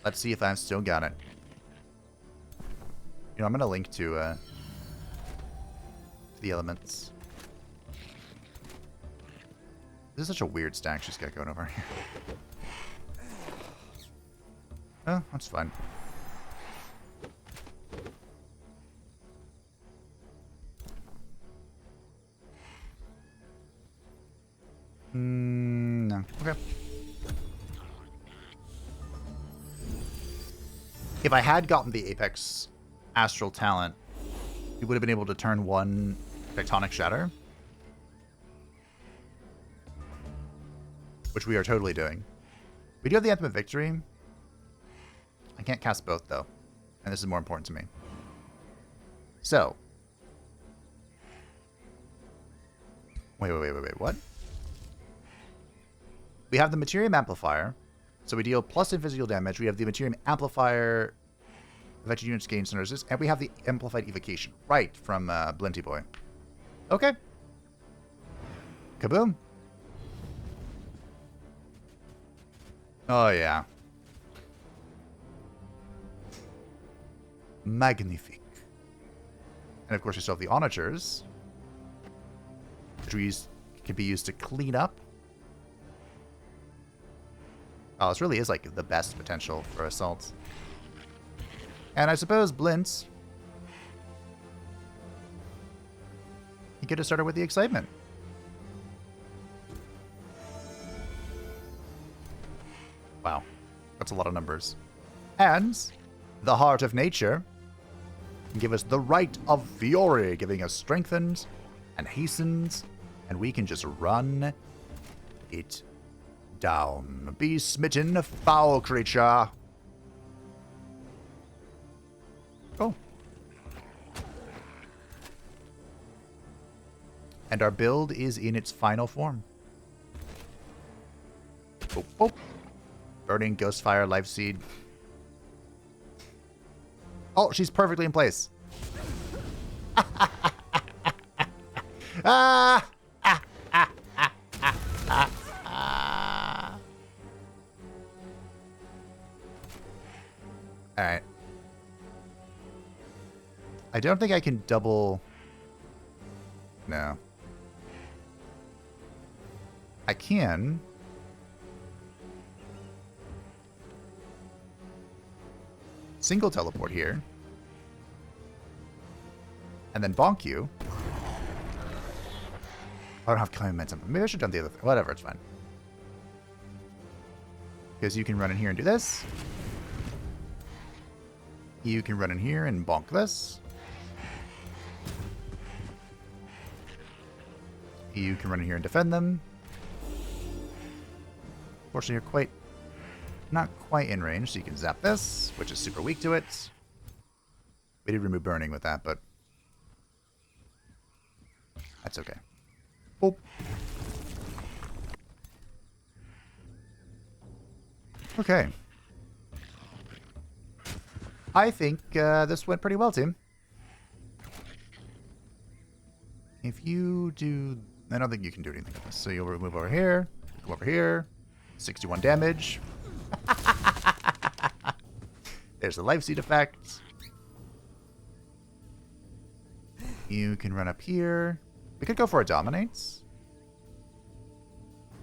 Let's see if I've still got it. You know, I'm going to link to the elements. This is such a weird stack she's got going over here. Oh, that's fine. No. Okay. If I had gotten the Apex Astral Talent, we would have been able to turn 1 Tectonic Shatter. Which we are totally doing. We do have the Anthem of Victory. I can't cast both, though. And this is more important to me. So. Wait, what? We have the Materium Amplifier. So we deal plus physical damage. We have the Materium Amplifier. Affected units gain synergies. And we have the Amplified Evocation. Right, from Blinty Boy. Okay. Kaboom. Oh, yeah. Magnifique. And of course, we still have the Onagers, which can be used to clean up. Oh, this really is like the best potential for assaults. And I suppose Blint. You could have started with the excitement. Wow. That's a lot of numbers. And the Heart of Nature can give us the Rite of Fury, giving us strengthened and hastened, and we can just run it down. Be smitten, foul creature. Oh. And our build is in its final form. Oh, oh. Burning Ghostfire Life Seed. Oh, she's perfectly in place. Alright. I don't think I can double... No. I can... single teleport here. And then bonk you. I don't have killing momentum. Maybe I should have done the other thing. Whatever, it's fine. Because you can run in here and do this. You can run in here and bonk this. You can run in here and defend them. Fortunately, you're not quite in range, so you can zap this, which is super weak to it. We did remove burning with that, but that's okay. Boop. Okay. I think this went pretty well, team. If you do... I don't think you can do anything with this. So you'll move over here, come over here. 61 damage. There's the life seed effect. You can run up here. We could go for a dominates.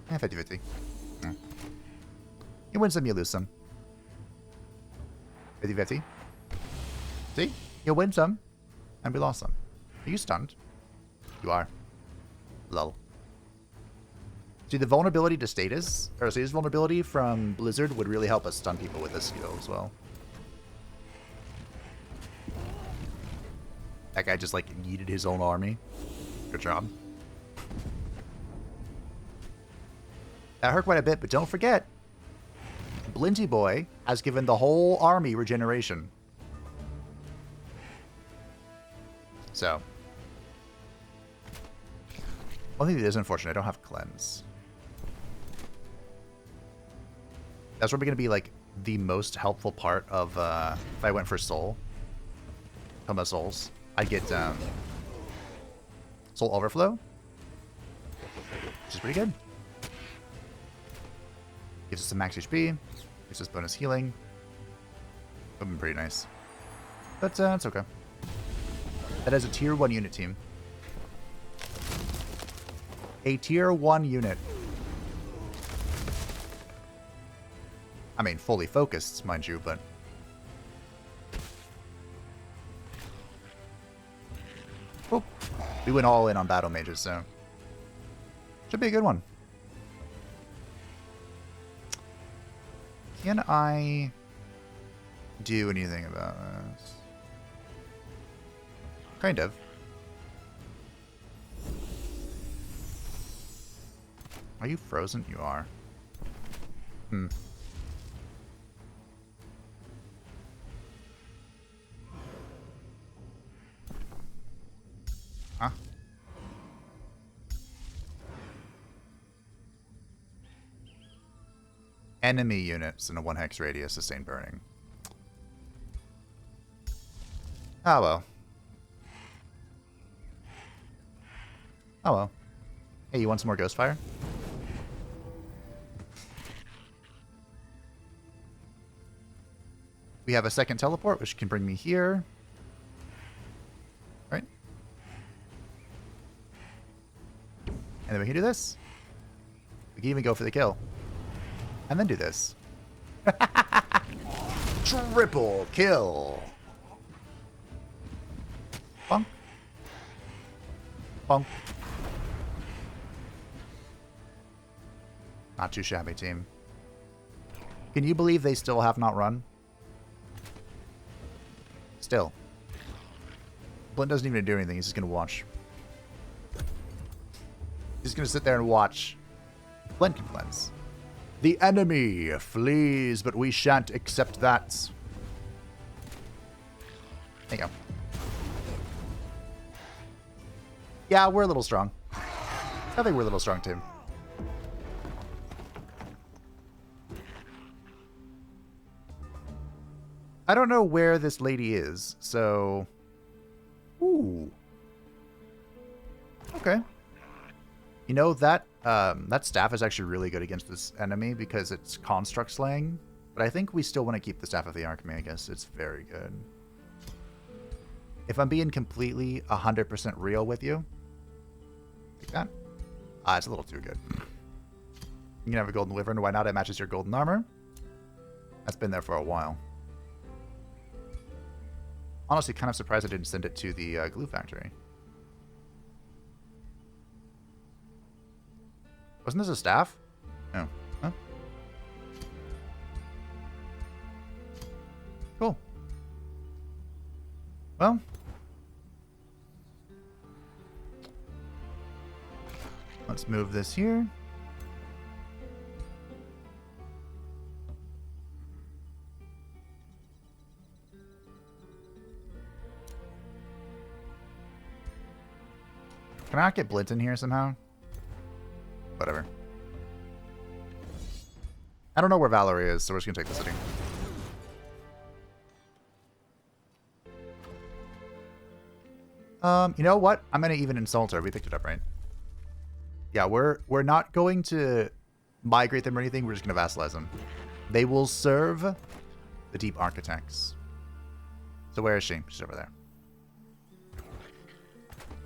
50-50. You win some, you lose some. 50-50. See? You win some, and we lost some. Are you stunned? You are. Lol. See, the vulnerability to status, or status vulnerability from Blizzard would really help us stun people with this skill as well. That guy just, like, yeeted his own army. Good job. That hurt quite a bit, but don't forget, Blinty Boy has given the whole army regeneration. So. One thing that is unfortunate, I don't have cleanse. That's probably going to be, like, the most helpful part of, if I went for soul. Tome souls. I'd get, soul overflow. Which is pretty good. Gives us some max HP. Gives us bonus healing. That would be pretty nice. But, it's okay. That is a tier 1 unit, team. A tier 1 unit. I mean, fully focused, mind you, but... Oh, we went all in on battle mages, so... Should be a good one. Can I do anything about this? Kind of. Are you frozen? You are. Hmm. Huh? Enemy units in a 1 hex radius sustain burning. Oh well. Oh well. Hey, you want some more Ghostfire? We have a second teleport, which can bring me here. Right? And then we can do this. We can even go for the kill. And then do this. Triple kill. Bonk. Bonk. Not too shabby, team. Can you believe they still have not run? Still. Blint doesn't even do anything. He's just going to watch. He's going to sit there and watch. Blint can cleanse. The enemy flees, but we shan't accept that. There you go. Yeah, we're a little strong. I think we're a little strong, too. I don't know where this lady is, so... Ooh. Okay. You know, that staff is actually really good against this enemy because it's construct slaying. But I think we still want to keep the Staff of the Archmagus. It's very good. If I'm being completely 100% real with you... Like that? It's a little too good. You can have a golden liver, and why not? It matches your golden armor. That's been there for a while. Honestly, kind of surprised I didn't send it to the glue factory. Wasn't this a staff? No. Huh? Well, let's move this here. Can I not get Blint in here somehow? Whatever. I don't know where Valerie is, so we're just gonna take the city. You know what? I'm gonna even insult her. We picked it up, right? Yeah, we're not going to migrate them or anything. We're just gonna vassalize them. They will serve the deep architects. So where is she? She's over there.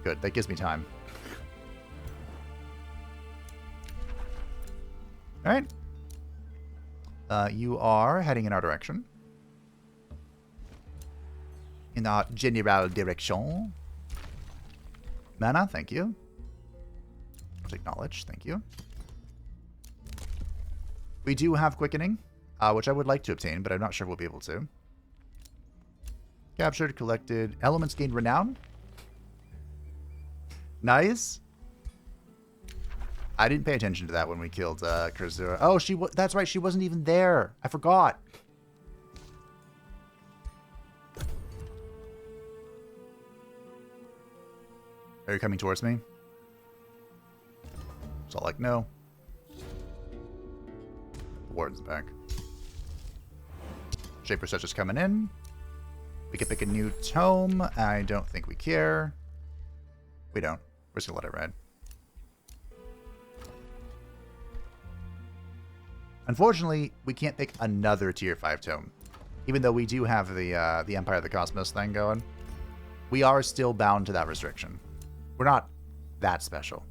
Good. That gives me time. All right. You are heading in our direction. In our general direction. Mana, thank you. Acknowledge, thank you. We do have Quickening, which I would like to obtain, but I'm not sure we'll be able to. Captured, collected. Elements gained Renown. Nice. I didn't pay attention to that when we killed Kurzura. Oh, that's right. She wasn't even there. I forgot. Are you coming towards me? It's all like, no. The Warden's back. Shaper Such is coming in. We can pick a new tome. I don't think we care. We don't. We're just going to let it ride. Unfortunately, we can't pick another tier 5 tome. Even though we do have the Empire of the Cosmos thing going. We are still bound to that restriction. We're not that special.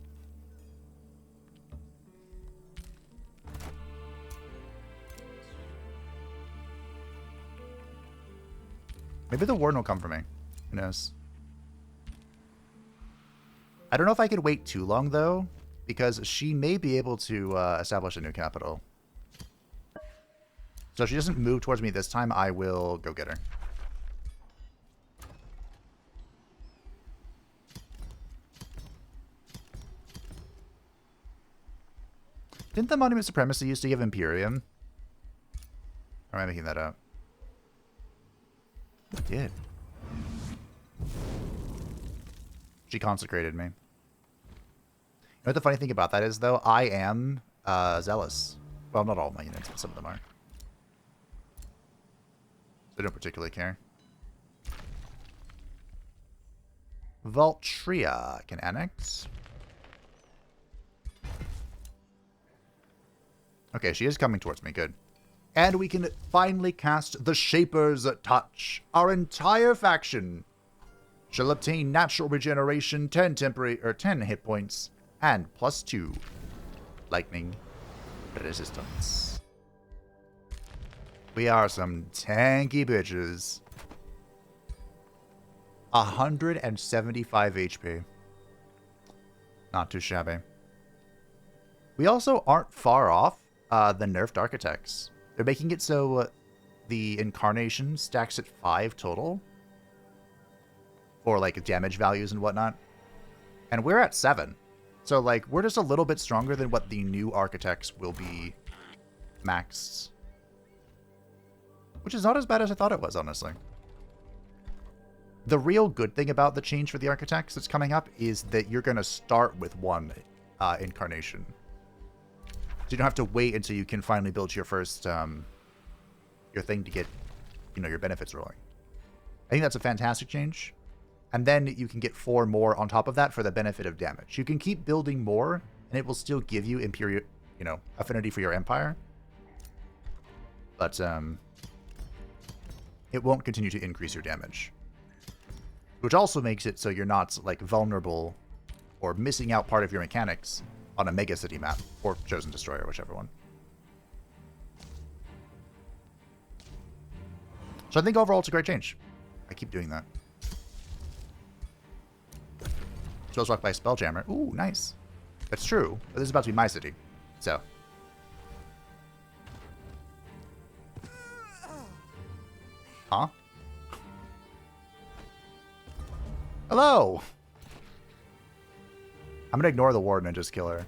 Maybe the Warden will come for me. Who knows? I don't know if I could wait too long, though, because she may be able to establish a new capital. So if she doesn't move towards me this time, I will go get her. Didn't the Monument Supremacy used to give Imperium? Or am I making that up? It did. She consecrated me. You know what the funny thing about that is, though? I am zealous. Well, not all my units, but some of them are. So I don't particularly care. Valtria can annex. Okay, she is coming towards me. Good. And we can finally cast the Shaper's Touch. Our entire faction shall obtain natural regeneration, 10 temporary or 10 hit points, and +2 lightning resistance. We are some tanky bitches. 175 HP. Not too shabby. We also aren't far off the nerfed architects. They're making it so the incarnation stacks at 5 total for like damage values and whatnot. And we're at 7. So like we're just a little bit stronger than what the new architects will be maxed. Which is not as bad as I thought it was, honestly. The real good thing about the change for the architects that's coming up is that you're going to start with 1 incarnation. So you don't have to wait until you can finally build your first, your thing to get, you know, your benefits rolling. I think that's a fantastic change. And then you can get 4 more on top of that for the benefit of damage. You can keep building more, and it will still give you imperial, you know, affinity for your empire. But, it won't continue to increase your damage. Which also makes it so you're not, like, vulnerable or missing out part of your mechanics on a mega city map, or Chosen Destroyer, whichever one. So I think overall it's a great change. I keep doing that. Spells rocked by Spelljammer. Ooh, nice. That's true, but this is about to be my city. So. Huh? Hello! I'm gonna ignore the Warden and just kill her.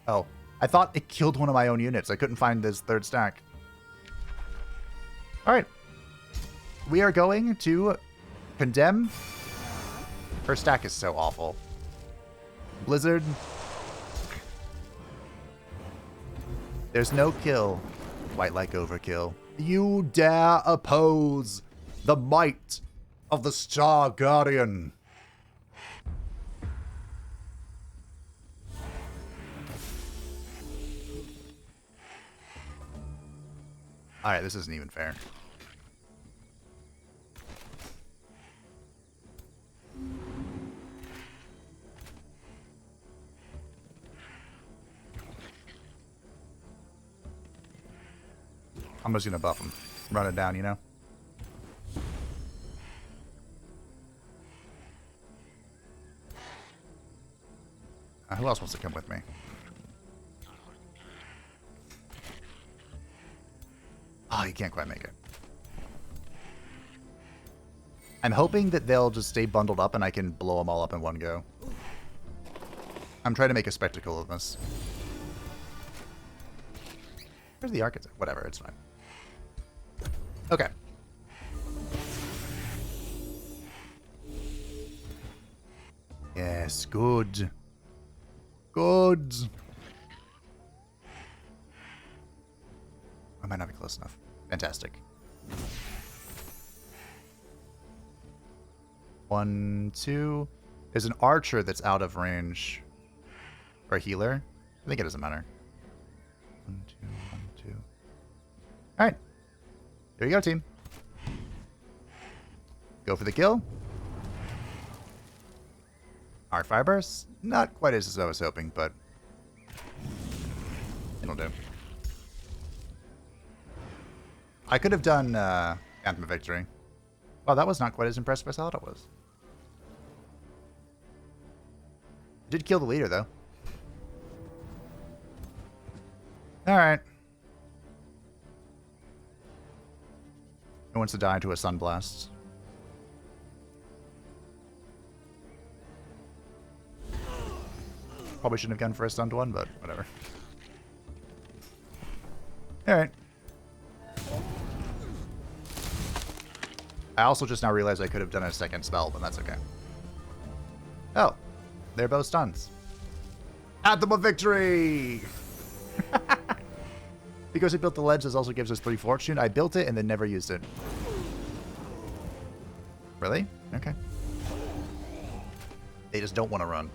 Oh, I thought it killed one of my own units. I couldn't find this third stack. Alright. We are going to condemn. Her stack is so awful. Blizzard. There's no kill quite like overkill. You dare oppose the might of the Star Guardian. Alright, this isn't even fair. I'm just gonna buff him. Run it down, you know? Who else wants to come with me? Oh, you can't quite make it. I'm hoping that they'll just stay bundled up and I can blow them all up in one go. I'm trying to make a spectacle of this. Where's the architect? Whatever, it's fine. Okay. Yes, good. Good. I might not be close enough. Fantastic. 1, 2. There's an archer that's out of range. Or a healer. I think it doesn't matter. 1, 2, 1, 2. Alright. Here you go, team. Go for the kill. Art Fibers. Not quite as I was hoping, but it'll do. I could have done Anthem of Victory. Well, that was not quite as impressive as I thought it was. Did kill the leader, though. Alright. Who wants to die to a sunblast? Probably shouldn't have gone for a stunned one, but whatever. Alright. I also just now realized I could have done a second spell, but that's okay. Oh. They're both stuns. Anthem of Victory! Because it built the ledge, this also gives us 3 fortune. I built it and then never used it. Really? Okay. They just don't want to run.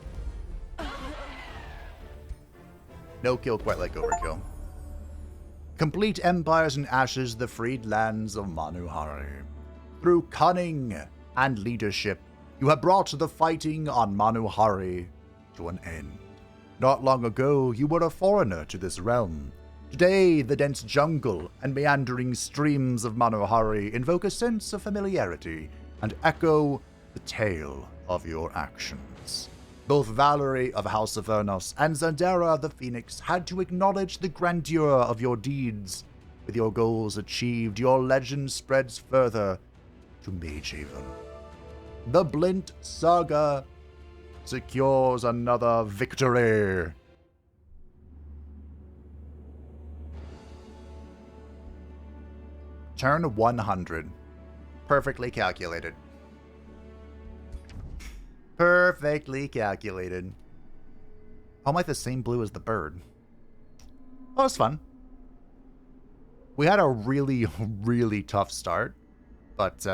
No kill quite like overkill. Complete empires in ashes, the freed lands of Manuhari. Through cunning and leadership, you have brought the fighting on Manuhari to an end. Not long ago, you were a foreigner to this realm. Today, the dense jungle and meandering streams of Manuhari invoke a sense of familiarity and echo the tale of your actions. Both Valerie of House of Vernos and Zandera the Phoenix had to acknowledge the grandeur of your deeds. With your goals achieved, your legend spreads further to Magehaven. The Blint saga secures another victory. Turn 100. Perfectly calculated. Perfectly calculated. I'm like the same blue as the bird. Oh, it's fun. We had a really, really tough start, but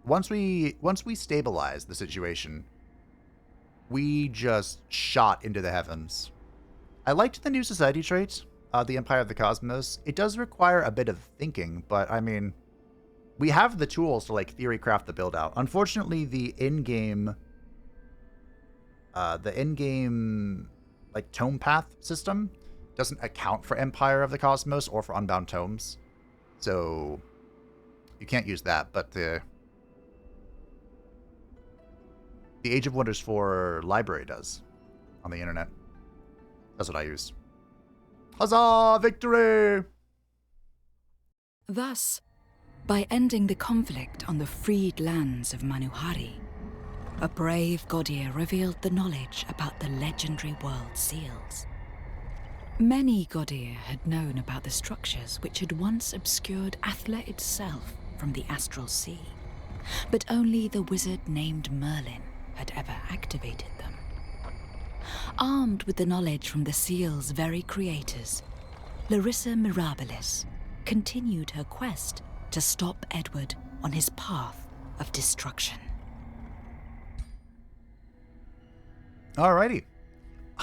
once we stabilized the situation, we just shot into the heavens. I liked the new society trait, the Empire of the Cosmos. It does require a bit of thinking, but I mean, we have the tools to like theory craft the build out. Unfortunately, the in-game like tome path system doesn't account for Empire of the Cosmos or for Unbound Tomes, so you can't use that. But the Age of Wonders 4 library does on the internet. That's what I use. Huzzah! Victory! Thus, by ending the conflict on the freed lands of Manuhari, a brave Godir revealed the knowledge about the legendary world seals. Many Godir had known about the structures which had once obscured Athla itself from the astral sea, but only the wizard named Merlin had ever activated them. Armed with the knowledge from the seal's very creators, Larissa Mirabilis continued her quest to stop Edward on his path of destruction. Alrighty.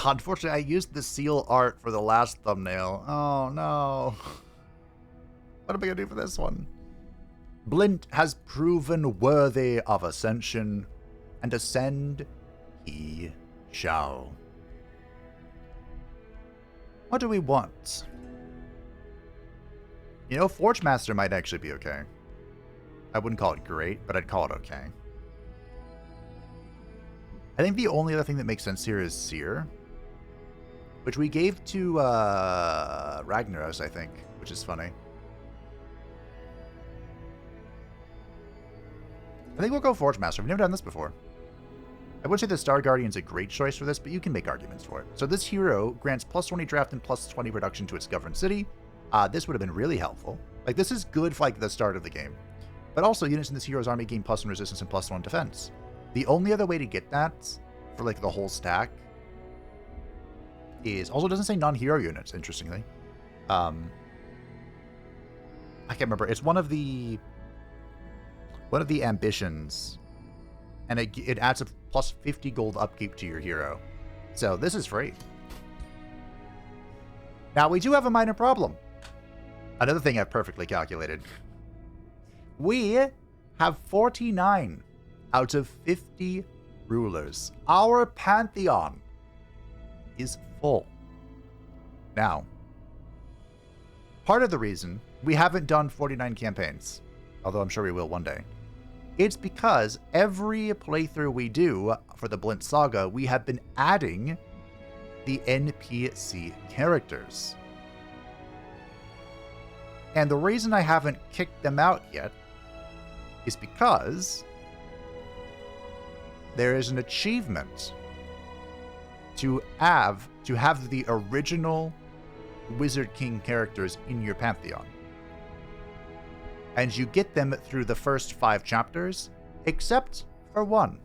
Unfortunately, I used the seal art for the last thumbnail. Oh no. What am I going to do for this one? Blint has proven worthy of ascension, and ascend he shall. What do we want? You know, Forge Master might actually be okay. I wouldn't call it great, but I'd call it okay. I think the only other thing that makes sense here is Seer, which we gave to Ragnaros, I think, which is funny. I think we'll go Forge Master. We've never done this before. I would say the Star Guardian's a great choice for this, but you can make arguments for it. So this hero grants plus 20 draft and plus 20 reduction to its governed city. This would have been really helpful. Like, this is good for, like, the start of the game. But also, units in this hero's army gain plus 1 resistance and plus 1 defense. The only other way to get that for, like, the whole stack is... Also, it doesn't say non-hero units, interestingly. I can't remember. It's one of the ambitions. And it adds a plus 50 gold upkeep to your hero. So, this is free. Now, we do have a minor problem. Another thing I've perfectly calculated. We have 49 out of 50 rulers. Our pantheon is full. Now, part of the reason we haven't done 49 campaigns, although I'm sure we will one day, it's because every playthrough we do for the Blint Saga, we have been adding the NPC characters. And the reason I haven't kicked them out yet is because there is an achievement to have the original Wizard King characters in your pantheon. And you get them through the first 5 chapters, except for one.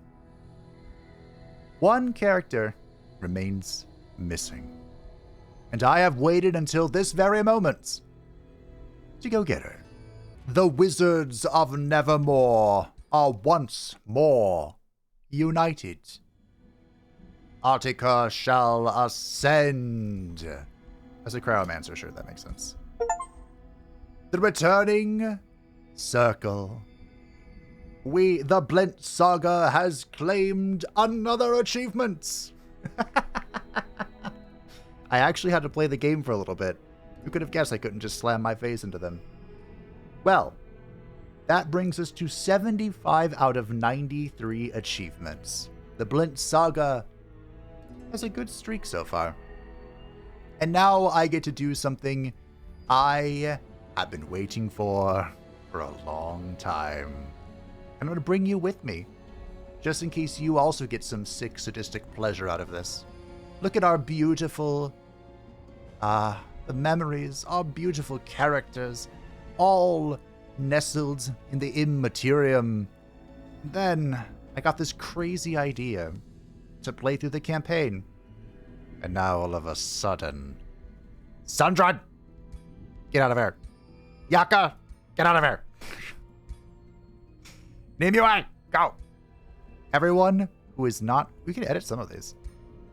One character remains missing. And I have waited until this very moment to go get her. The wizards of Nevermore are once more united. Artica shall ascend. As a cryomancer, sure, that makes sense. The returning circle. The Blint Saga has claimed another achievement. I actually had to play the game for a little bit. Who could have guessed I couldn't just slam my face into them? Well, that brings us to 75 out of 93 achievements. The Blint Saga has a good streak so far. And now I get to do something I have been waiting for a long time. And I'm going to bring you with me, just in case you also get some sick sadistic pleasure out of this. Look at our beautiful, the memories, our beautiful characters, all nestled in the Immaterium. Then I got this crazy idea to play through the campaign. And now all of a sudden... Sandra! Get out of here. Yaka! Get out of here. Nimue! Go! Everyone who is not... We can edit some of these.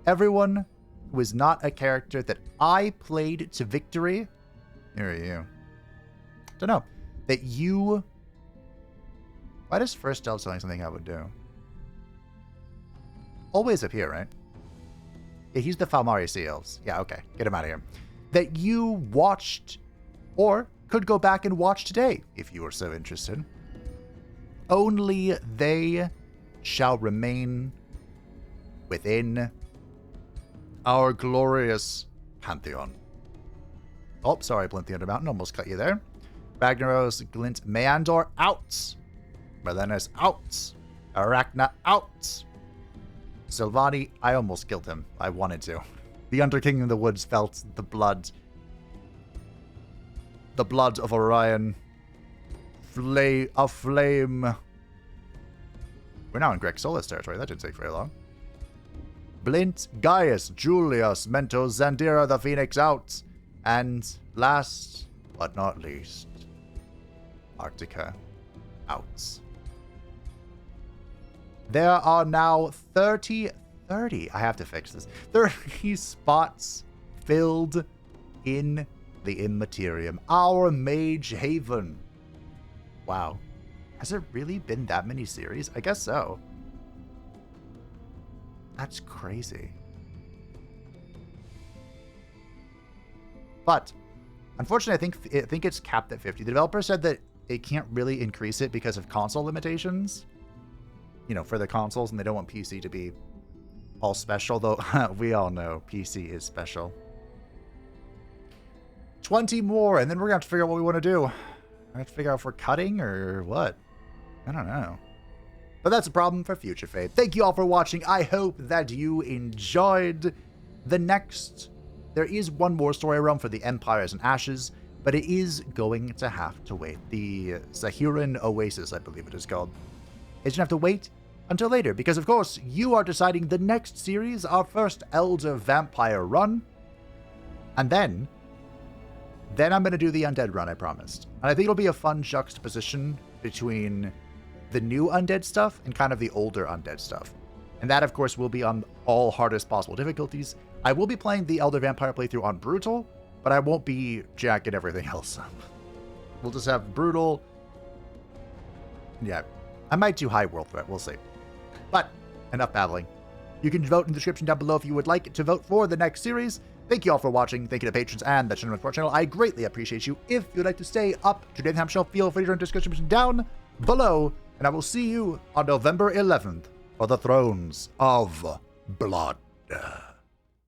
Everyone who is not a character that I played to victory... Here are you. Don't know. That you... Why does First Del telling something I would do? Always up here, right? Yeah, he's the Falmari Sea Elves. Yeah, okay. Get him out of here. That you watched, or could go back and watch today, if you were so interested. Only they shall remain within our glorious pantheon. Oh, sorry, Blint the Undermountain. Almost cut you there. Ragnaros, Glint, Meandor out. Melenis out. Arachna out. Silvani, I almost killed him. I wanted to. The Underking in the Woods felt the blood. The blood of Orion. A flame. We're now in Greg Solis territory. That didn't take very long. Blint, Gaius, Julius, Mentos, Zandira, the Phoenix out. And last but not least, Arctica out. There are now 30, I have to fix this, 30 spots filled in the Immaterium, our Mage Haven. Wow. Has it really been that many series? I guess so. That's crazy. But, unfortunately, I think it's capped at 50. The developer said that it can't really increase it because of console limitations. You know, for the consoles, and they don't want PC to be all special, though we all know PC is special. 20 more, and then we're going to have to figure out what we want to do. I have to figure out if we're cutting or what. I don't know. But that's a problem for future fate. Thank you all for watching. I hope that you enjoyed. There is one more story realm for the Empires and Ashes, but it is going to have to wait. The Zahiran Oasis, I believe it is called. It's going to have to wait until later, because of course, you are deciding the next series, our first Elder Vampire run. And then I'm going to do the Undead run, I promised. And I think it'll be a fun juxtaposition between the new Undead stuff and kind of the older Undead stuff. And that, of course, will be on all hardest possible difficulties. I will be playing the Elder Vampire playthrough on Brutal, but I won't be jacking everything else up. We'll just have Brutal. Yeah, I might do High World Threat, we'll see. But, enough babbling. You can vote in the description down below if you would like to vote for the next series. Thank you all for watching. Thank you to patrons and the Cinnamon channel. I greatly appreciate you. If you'd like to stay up to date on the show, feel free to join the description down below. And I will see you on November 11th for the Thrones of Blood.